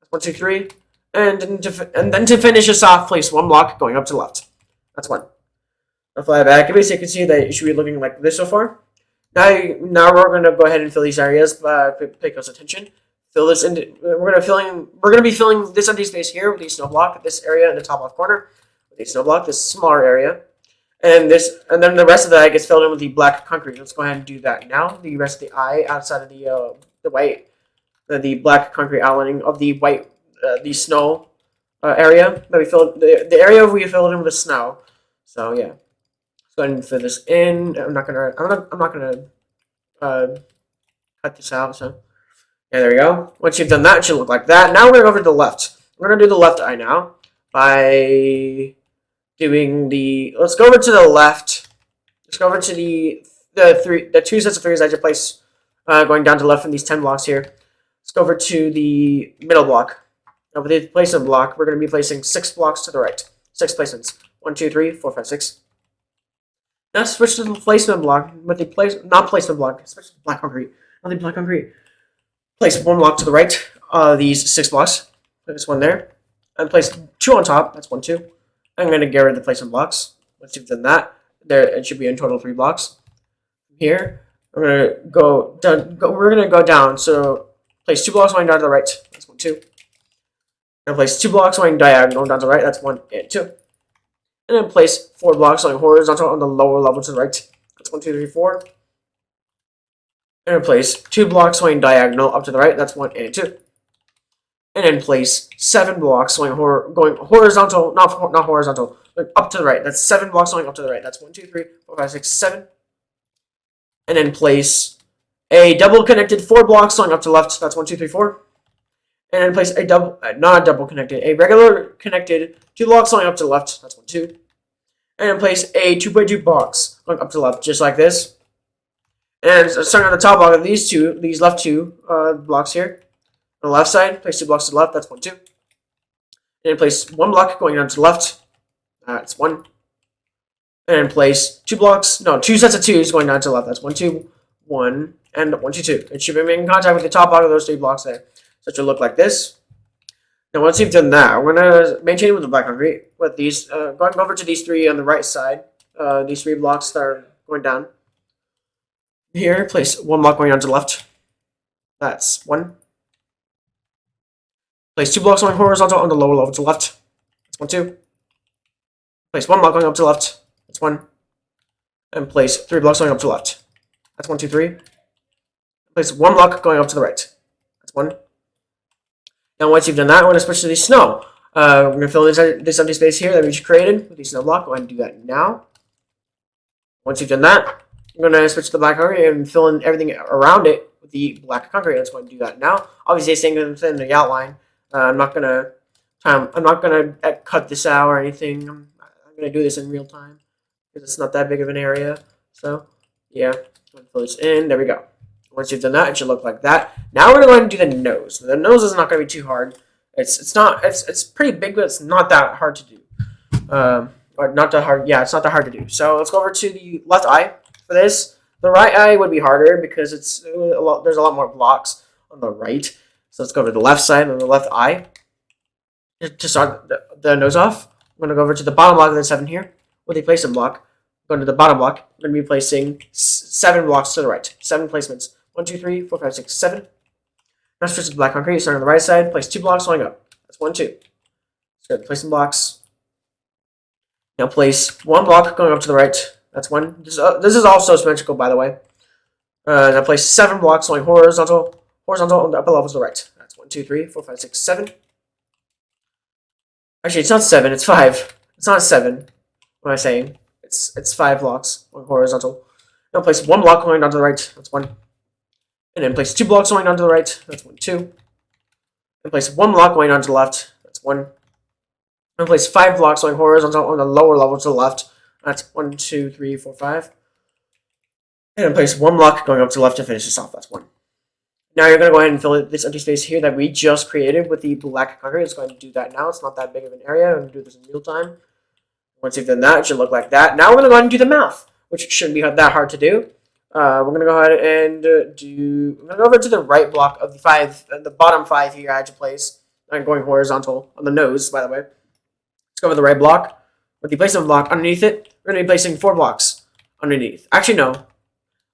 That's 1, 2, 3. And then to finish this off, place 1 block going up to the left. That's 1. I'll fly back. Basically, you can see that it should be looking like this so far. Now we're gonna go ahead and fill these areas. Pay close attention. Fill this in. We're gonna be filling this empty space here with the snow block. This area in the top left corner with the snow block. This smaller area. And then the rest of that gets filled in with the black concrete. Let's go ahead and do that now. The rest of the eye outside of the white, the black concrete outlining of the white, the snow area that we filled. The area we filled in with snow. So yeah, let's go ahead and fill this in. I'm not gonna cut this out. So yeah, there we go. Once you've done that, it should look like that. Now we're gonna go over to the left. We're gonna do the left eye now by doing the. Let's go over to the left. Let's go over to the 2 sets of 3s I just placed going down to the left from these 10 blocks here. Let's go over to the middle block. Over the placement block, we're going to be placing 6 blocks to the right. 6 placements. 1, 2, 3, 4, 5, 6. Now switch to the placement block with the not placement block. Switch to black concrete. Not the black concrete. Place 1 block to the right. These 6 blocks. Place 1 there, and place 2 on top. That's 1, 2. I'm going to get rid of the placement blocks. Once you've done that, there it should be in total 3 blocks. Here, we're gonna go down. So place 2 blocks going down to the right. That's 1, 2. And place 2 blocks going diagonal down to the right. That's 1 and 2. And then place 4 blocks going horizontal on the lower level to the right. That's 1, 2, 3, 4. And then place 2 blocks going diagonal up to the right. That's 1 and 2. And then place 7 blocks going horizontal, not horizontal, but up to the right. That's 7 blocks going up to the right. That's 1, 2, 3, 4, 5, 6, 7. And then place a double connected 4 blocks going up to the left. That's 1, 2, 3, 4. And then place a not a double connected, a regular connected 2 blocks going up to the left. That's 1, 2. And then place a 2x2 box going up to the left, just like this. And starting on the top block of these left 2 blocks here. On the left side, place 2 blocks to the left. That's 1, 2. And then place 1 block going down to the left. That's 1. And then place 2 sets of 2s going down to the left. That's 1, 2, 1, and 1, 2, 2. It should be making contact with the top block of those 3 blocks there. So it should look like this. Now once you've done that, we're gonna maintain with the black concrete with these going over to these 3 on the right side. These 3 blocks that are going down. Here, place 1 block going down to the left. That's 1. Place 2 blocks going horizontal on the lower level to the left. That's 1, 2. Place 1 block going up to the left. That's 1. And place 3 blocks going up to the left. That's 1, 2, 3. Place 1 block going up to the right. That's 1. Now once you've done that, we're going to switch to the snow. We're going to fill this empty space here that we just created with the snow block. Go ahead and do that now. Once you've done that, we're going to switch to the black concrete and fill in everything around it with the black concrete. Let's go ahead and do that now. Obviously, staying within the outline. I'm not gonna cut this out or anything. I'm gonna do this in real time because it's not that big of an area. So yeah, fill this in. There we go. Once you've done that, it should look like that. Now we're gonna go ahead and do the nose. The nose is not gonna be too hard. It's pretty big, but it's not that hard to do. Or not that hard. Yeah, it's not that hard to do. So let's go over to the left eye for this. The right eye would be harder because it's there's a lot more blocks on the right. So let's go over to the left side of the left eye. To start the nose off, I'm going to go over to the bottom block of the 7 here. With a placement block, going to the bottom block, I'm going to be placing 7 blocks to the right. 7 placements. 1, 2, 3, 4, 5, 6, 7. Now switch to the black concrete, starting on the right side, place 2 blocks going up. That's 1, 2. So place some blocks. Now place 1 block going up to the right. That's 1. This is also symmetrical, by the way. Now place 7 blocks going horizontal on the upper levels to the right. That's 1, 2, 3, 4, 5, 6, 7. Actually, it's not 7. It's 5. It's not 7. What am I saying? It's 5 blocks going horizontal. Now place 1 block going down to the right. That's 1. And then place 2 blocks going down to the right. That's 1, 2. And place 1 block going down to the left. That's 1. And place 5 blocks going horizontal on the lower level to the left. That's 1, 2, 3, 4, 5. And then place 1 block going up to the left to finish this off. That's 1. Now you're going to go ahead and fill this empty space here that we just created with the black concrete. Let's go ahead and do that now. It's not that big of an area. I'm going to do this in real time. Once you've done that, it should look like that. Now we're going to go ahead and do the mouth, which shouldn't be that hard to do. We're going to go ahead and I'm going to go over to the right block of the bottom 5 here I had to place. I'm going horizontal on the nose, by the way. Let's go over the right block. With the placement block underneath it, we're going to be placing 4 blocks underneath. Actually, no.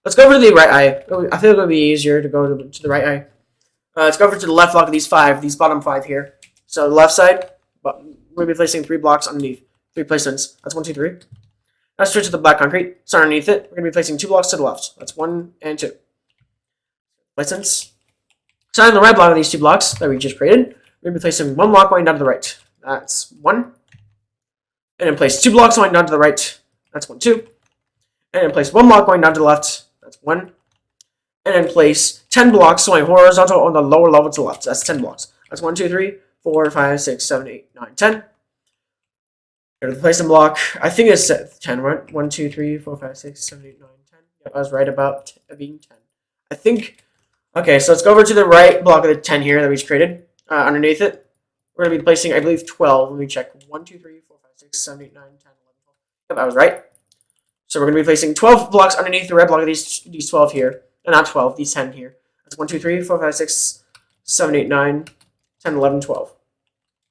Let's go over to the right eye. I feel it would be easier to go to the right eye. Let's go over to the left block of these bottom 5 here. So the left side, we're going to be placing 3 blocks underneath. 3 placements. That's 1, 2, 3. Now switch to the black concrete. So underneath it, we're going to be placing 2 blocks to the left. That's 1 and 2. Placements. So on the right block of these 2 blocks that we just created, we're going to be placing 1 block going down to the right. That's 1. And then place 2 blocks going down to the right. That's 1, 2. And then place 1 block going down to the left. That's 1. And then place 10 blocks going horizontal on the lower level to the left. That's 10 blocks. That's 1, 2, 3, 4, 5, 6, 7, 8, 9, 10. Go to the placement block. I think it's 10, right? 1, 2, 3, 4, 5, 6, 7, 8, 9, 10. Yep, I was right about being 10. I think. Okay, so let's go over to the right block of the 10 here that we just created. Underneath it, we're going to be placing, I believe, 12. Let me check. 1, 2, 3, 4, 5, 6, 7, 8, 9, 10, 11, 12. Yep, I was right. So we're going to be placing 12 blocks underneath the red block of these 12 here. Not 12, these 10 here. That's 1, 2, 3, 4, 5, 6, 7, 8, 9, 10, 11, 12.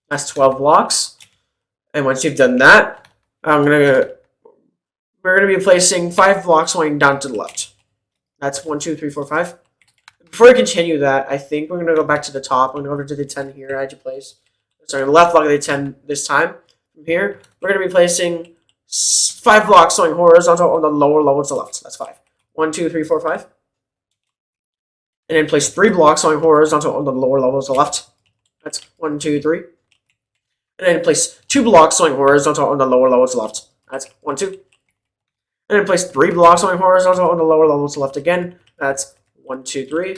That's 12 blocks. And once you've done that, we're going to be placing 5 blocks going down to the left. That's 1, 2, 3, 4, 5. Before we continue that, I think we're going to go back to the top. I'm going to go over to the 10 here I had to place. Sorry, the left block of the 10 this time. From here, we're going to be placing 5 blocks going horizontal on the lower level to the left. That's 5. 1, 2, 3, 4, 5. And then place 3 blocks going horizontal on the lower level to the left. That's 1, 2, 3. And then place 2 blocks going horizontal on the lower level to the left. That's 1, 2. And then place 3 blocks going horizontal on the lower level to the left again. That's 1, 2, 3. And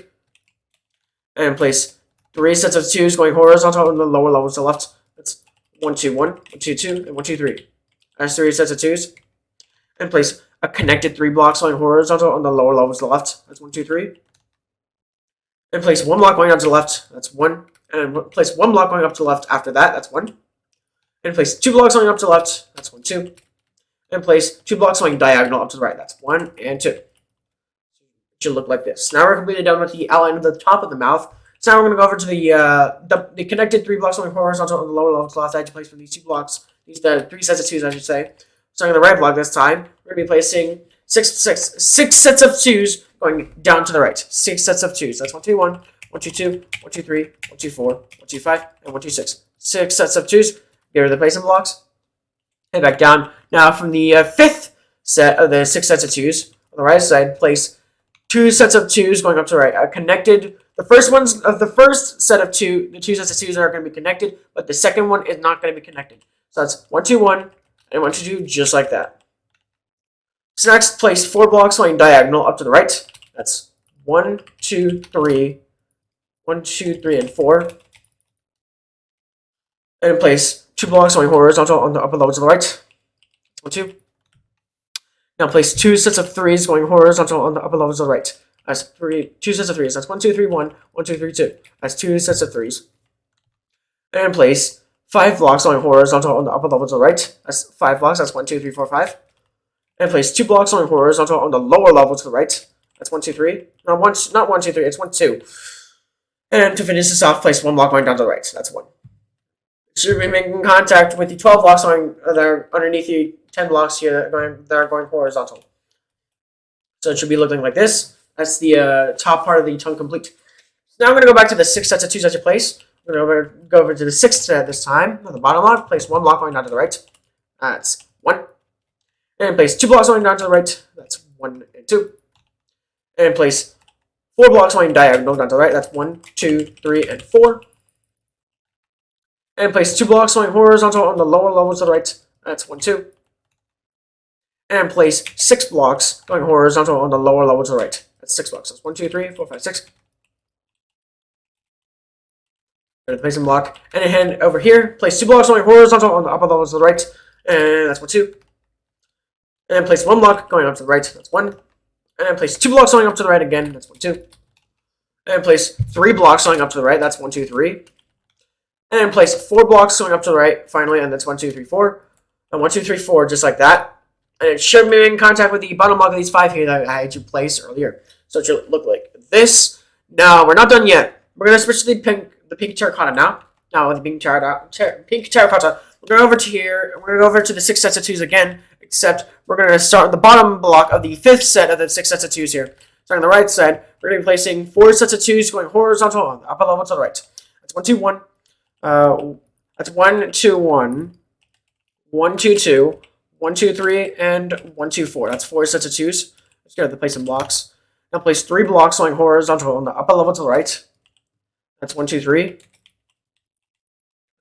then place 3 sets of 2s going horizontal on the lower level to the left. That's 1, 2, 1, 1, 2, 2, and 1, 2, 3. That's 3 sets of 2s. And place a connected 3 blocks going horizontal on the lower level to the left. That's 1, 2, 3. And place 1 block going down to the left. That's 1. And then place 1 block going up to the left after that. That's 1. And place 2 blocks going up to the left. That's 1, 2. And place 2 blocks going diagonal up to the right. That's 1 and 2. It should look like this. Now we're completely done with the outline of the top of the mouth. So now we're going to go over to the connected 3 blocks going horizontal on the lower level to the left. I had to place for these 2 blocks. These 3 sets of 2s, I should say. So on the right block this time, we're going to be placing 6 sets of 2s going down to the right. 6 sets of 2s. That's 1, 2, 1, 1, 2, 2, 1, 2, 3, 1, 2, 4, 1, 2, 5, and 1, 2, 6. 6 sets of 2s. Get rid of the placement blocks. Head back down. Now from the 5th set of the 6 sets of 2s on the right side, place 2 sets of 2s going up to the right. Connected. The first set of 2, the 2 sets of 2s are going to be connected, but the second one is not going to be connected. So that's 1, 2, 1, and 1, 2, 2, just like that. So next, place 4 blocks going diagonal up to the right. That's 1, 2, 3, 1, 2, 3, and 4. And then place 2 blocks going horizontal on the upper level to the right. 1, 2. Now place 2 sets of 3s going horizontal on the upper level to the right. That's 2 sets of 3s. That's 1, 2, 3, 1, 1, 2, 3, 2. That's 2 sets of 3s. And place 5 blocks going horizontal on the upper level to the right. That's 5 blocks. That's 1, 2, 3, 4, 5. And place 2 blocks going horizontal on the lower level to the right. That's 1, 2, 3. No, not 1, 2, 3. It's 1, 2. And to finish this off, place 1 block going down to the right. So that's 1. Should be making contact with the 12 blocks going that are underneath the 10 blocks here that are going horizontal. So it should be looking like this. That's the top part of the tongue complete. Now I'm going to go back to the 6 sets of 2 sets of place. We're going to go over to the 6th set this time. On the bottom block, place 1 block going down to the right. That's 1. And place 2 blocks going down to the right. That's 1 and 2. And place 4 blocks going diagonal down to the right. That's 1, 2, 3, and 4. And place 2 blocks going horizontal on the lower level to the right. That's 1, 2. And place 6 blocks going horizontal on the lower level to the right. That's 6 blocks. That's 1, 2, 3, 4, 5, 6. Go to the placement block. And then over here, place 2 blocks going horizontal on the upper level to the right. And that's 1, 2. And then place 1 block going up to the right. That's 1. And then place 2 blocks going up to the right again. That's 1, 2. And place 3 blocks going up to the right. That's 1, 2, 3. And then place 4 blocks going up to the right, finally, and that's 1, 2, 3, 4. And 1, 2, 3, 4, just like that. And it should be in contact with the bottom block of these 5 here that I had you place earlier. So it should look like this. Now, we're not done yet. We're going to switch to the pink terracotta now. Now, with the pink terracotta, we're going over to here. We're going to go over to the 6 sets of 2s again, except we're going to start at the bottom block of the 5th set of the 6 sets of 2s here. So on the right side, we're going to be placing 4 sets of 2s going horizontal on the upper level to the right. That's 1, 2, 1. That's 1, 2, 1, 1, 2, 2, 1, 2, 3, and 1, 2, 4. That's 4 sets of 2s. Let's go to place some blocks. Now place 3 blocks going horizontal on the upper level to the right. That's 1, 2, 3. That's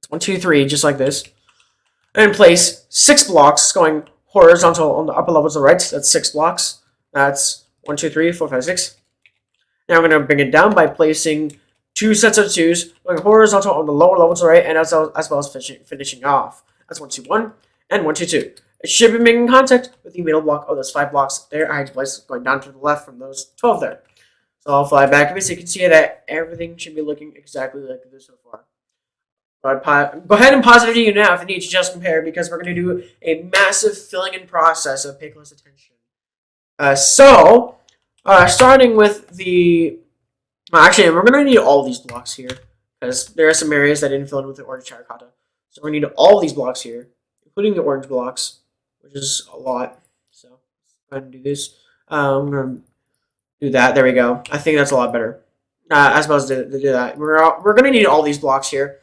1, 2, 3, just like this. And place 6 blocks going horizontal on the upper level to the right. That's 6 blocks. That's 1, 2, 3, 4, 5, 6. Now I'm going to bring it down by placing 2 sets of 2s going horizontal on the lower level to the right, and as well as finishing off. That's 1, 2, 1, and 1, 2, 2. It should be making contact with the middle block of those 5 blocks there. I had to place going down to the left from those 12 there. So I'll fly back a bit so you can see that everything should be looking exactly like this so far. But go ahead and pause the video now if you need to just compare, because we're going to do a massive filling in process, so pay close attention. Starting with the... Actually, we're going to need all these blocks here, because there are some areas that didn't fill in with the orange terracotta. So we're going to need all these blocks here, including the orange blocks, which is a lot. So go ahead and do this. I'm going to do that. There we go. I think that's a lot better. As well as to do that. We're going to need all these blocks here.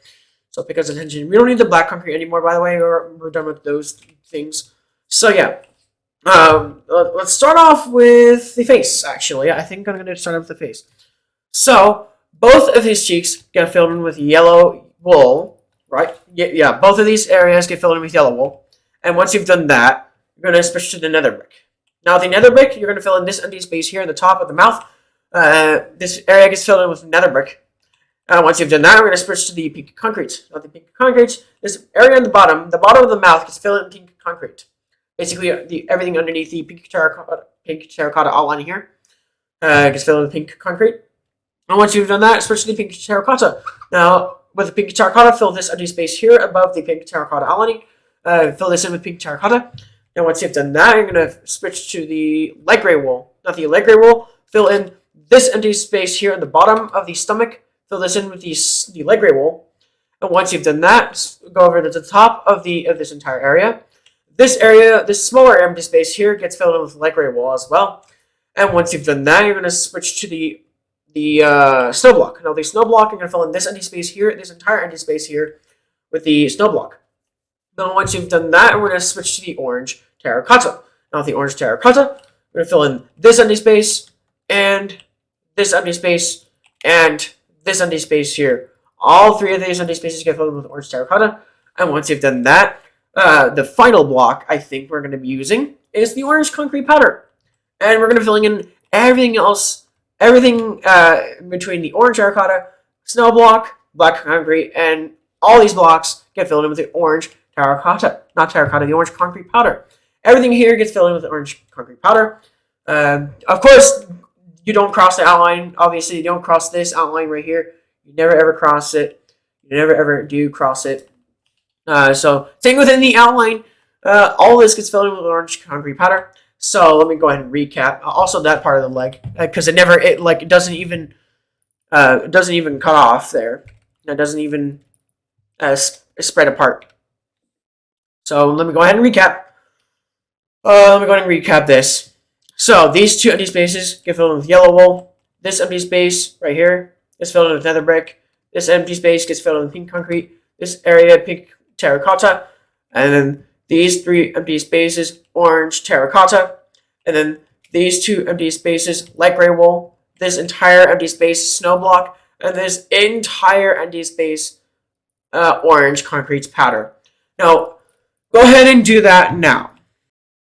So pay close attention. We don't need the black concrete anymore, by the way. We're done with those things. So yeah. Let's start off with the face, actually. I think I'm going to start off with the face. So, both of these cheeks get filled in with yellow wool, right? Yeah, both of these areas get filled in with yellow wool. And once you've done that, you're going to switch to the nether brick. Now, the nether brick, you're going to fill in this empty space here in the top of the mouth. This area gets filled in with nether brick. Once you've done that, we're going to switch to the pink concrete. Now, the pink concrete, this area on the bottom of the mouth gets filled in pink concrete. Basically, everything underneath the pink terracotta outline here gets filled in with pink concrete. And once you've done that, switch to the pink terracotta. Now, with the pink terracotta, fill this empty space here above the pink terracotta outlining. Fill this in with pink terracotta. Now, once you've done that, you're going to switch to the light gray wool. Not the light gray wool. Fill in this empty space here at the bottom of the stomach. Fill this in with the light gray wool. And once you've done that, go over to the top of this entire area. This smaller empty space here gets filled in with light gray wool as well. And once you've done that, you're going to switch to the snow block. Now, the snow block, you're going to fill in this empty space here, this entire empty space here, with the snow block. Now, once you've done that, we're going to switch to the orange terracotta. Now, with the orange terracotta, we're going to fill in this empty space, and this empty space, and this empty space here. All 3 of these empty spaces get filled in with orange terracotta. And once you've done that, the final block I think we're going to be using is the orange concrete powder. And we're going to be filling in everything else. Everything between the orange terracotta, snow block, black concrete, and all these blocks get filled in with the orange terracotta. Not terracotta, the orange concrete powder. Everything here gets filled in with the orange concrete powder. Of course, you don't cross the outline. Obviously, you don't cross this outline right here. You never ever cross it. You never ever do cross it. So staying within the outline, all this gets filled in with orange concrete powder. So let me go ahead and recap. Also, that part of the leg, because it doesn't even cut off there. It doesn't even spread apart. So let me go ahead and recap. Let me go ahead and recap this. So these two empty spaces get filled in with yellow wool. This empty space right here is filled in with nether brick. This empty space gets filled in with pink concrete. This area, pink terracotta. And then these three empty spaces, orange terracotta. And then these two empty spaces, light gray wool. This entire empty space, snow block. And this entire empty space, orange concrete powder. Now, go ahead and do that now.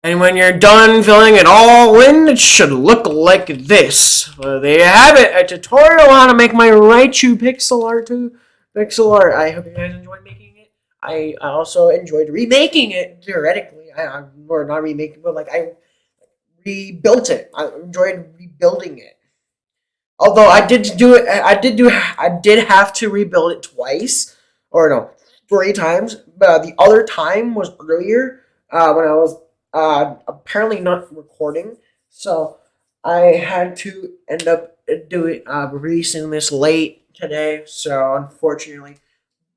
And when you're done filling it all in, it should look like this. Well, there you have it, a tutorial on how to make my Raichu pixel art. I hope you guys enjoyed making it. I also enjoyed remaking it, theoretically. Or not remaking, but like I rebuilt it. I enjoyed rebuilding it. Although I did have to rebuild it twice, or no, 3 times. But the other time was earlier when I was apparently not recording, so I had to end up releasing this late today. So unfortunately,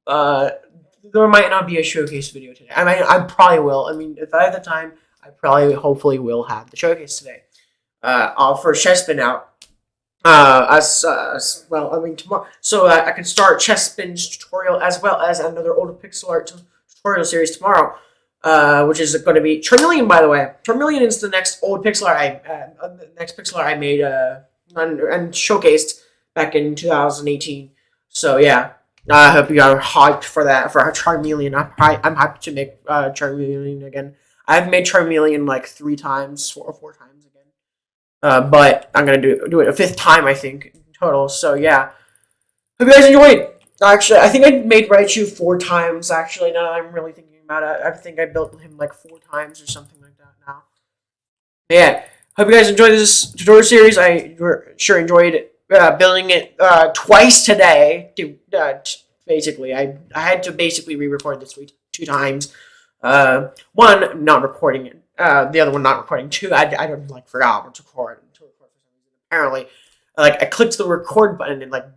there might not be a showcase video today. I probably will. I mean, if I have the time, hopefully will have the showcase today. I'll first chest spin out. Well, I mean tomorrow, so I can start chest spin's tutorial as well as another older pixel art tutorial series tomorrow. Which is going to be Charmeleon, by the way. Charmeleon is the next old pixel art I made and showcased back in 2018. So yeah, I hope you are hyped for that, for Charmeleon. I'm hyped to make Charmeleon again. I've made Charmeleon like 3 times or 4 times again. But I'm gonna do it a 5th time, I think, in total. So yeah, hope you guys enjoyed. Actually, I think I made Raichu 4 times. Actually, now that I'm really thinking about it, I think I built him like 4 times or something like that. Now, yeah. Hope you guys enjoyed this tutorial series. I sure enjoyed building it twice today. Basically, I had to basically re-record this 2 times. One not recording it. The other one not recording. 2, I don't forgot to record for some reason. Apparently, I clicked the record button and it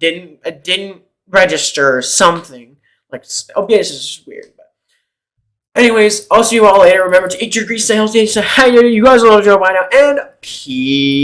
didn't register something. OBS is weird. But anyways, I'll see you all later. Remember to eat your grease, stay healthy, stay hydrated. You guys will enjoy by now, and peace.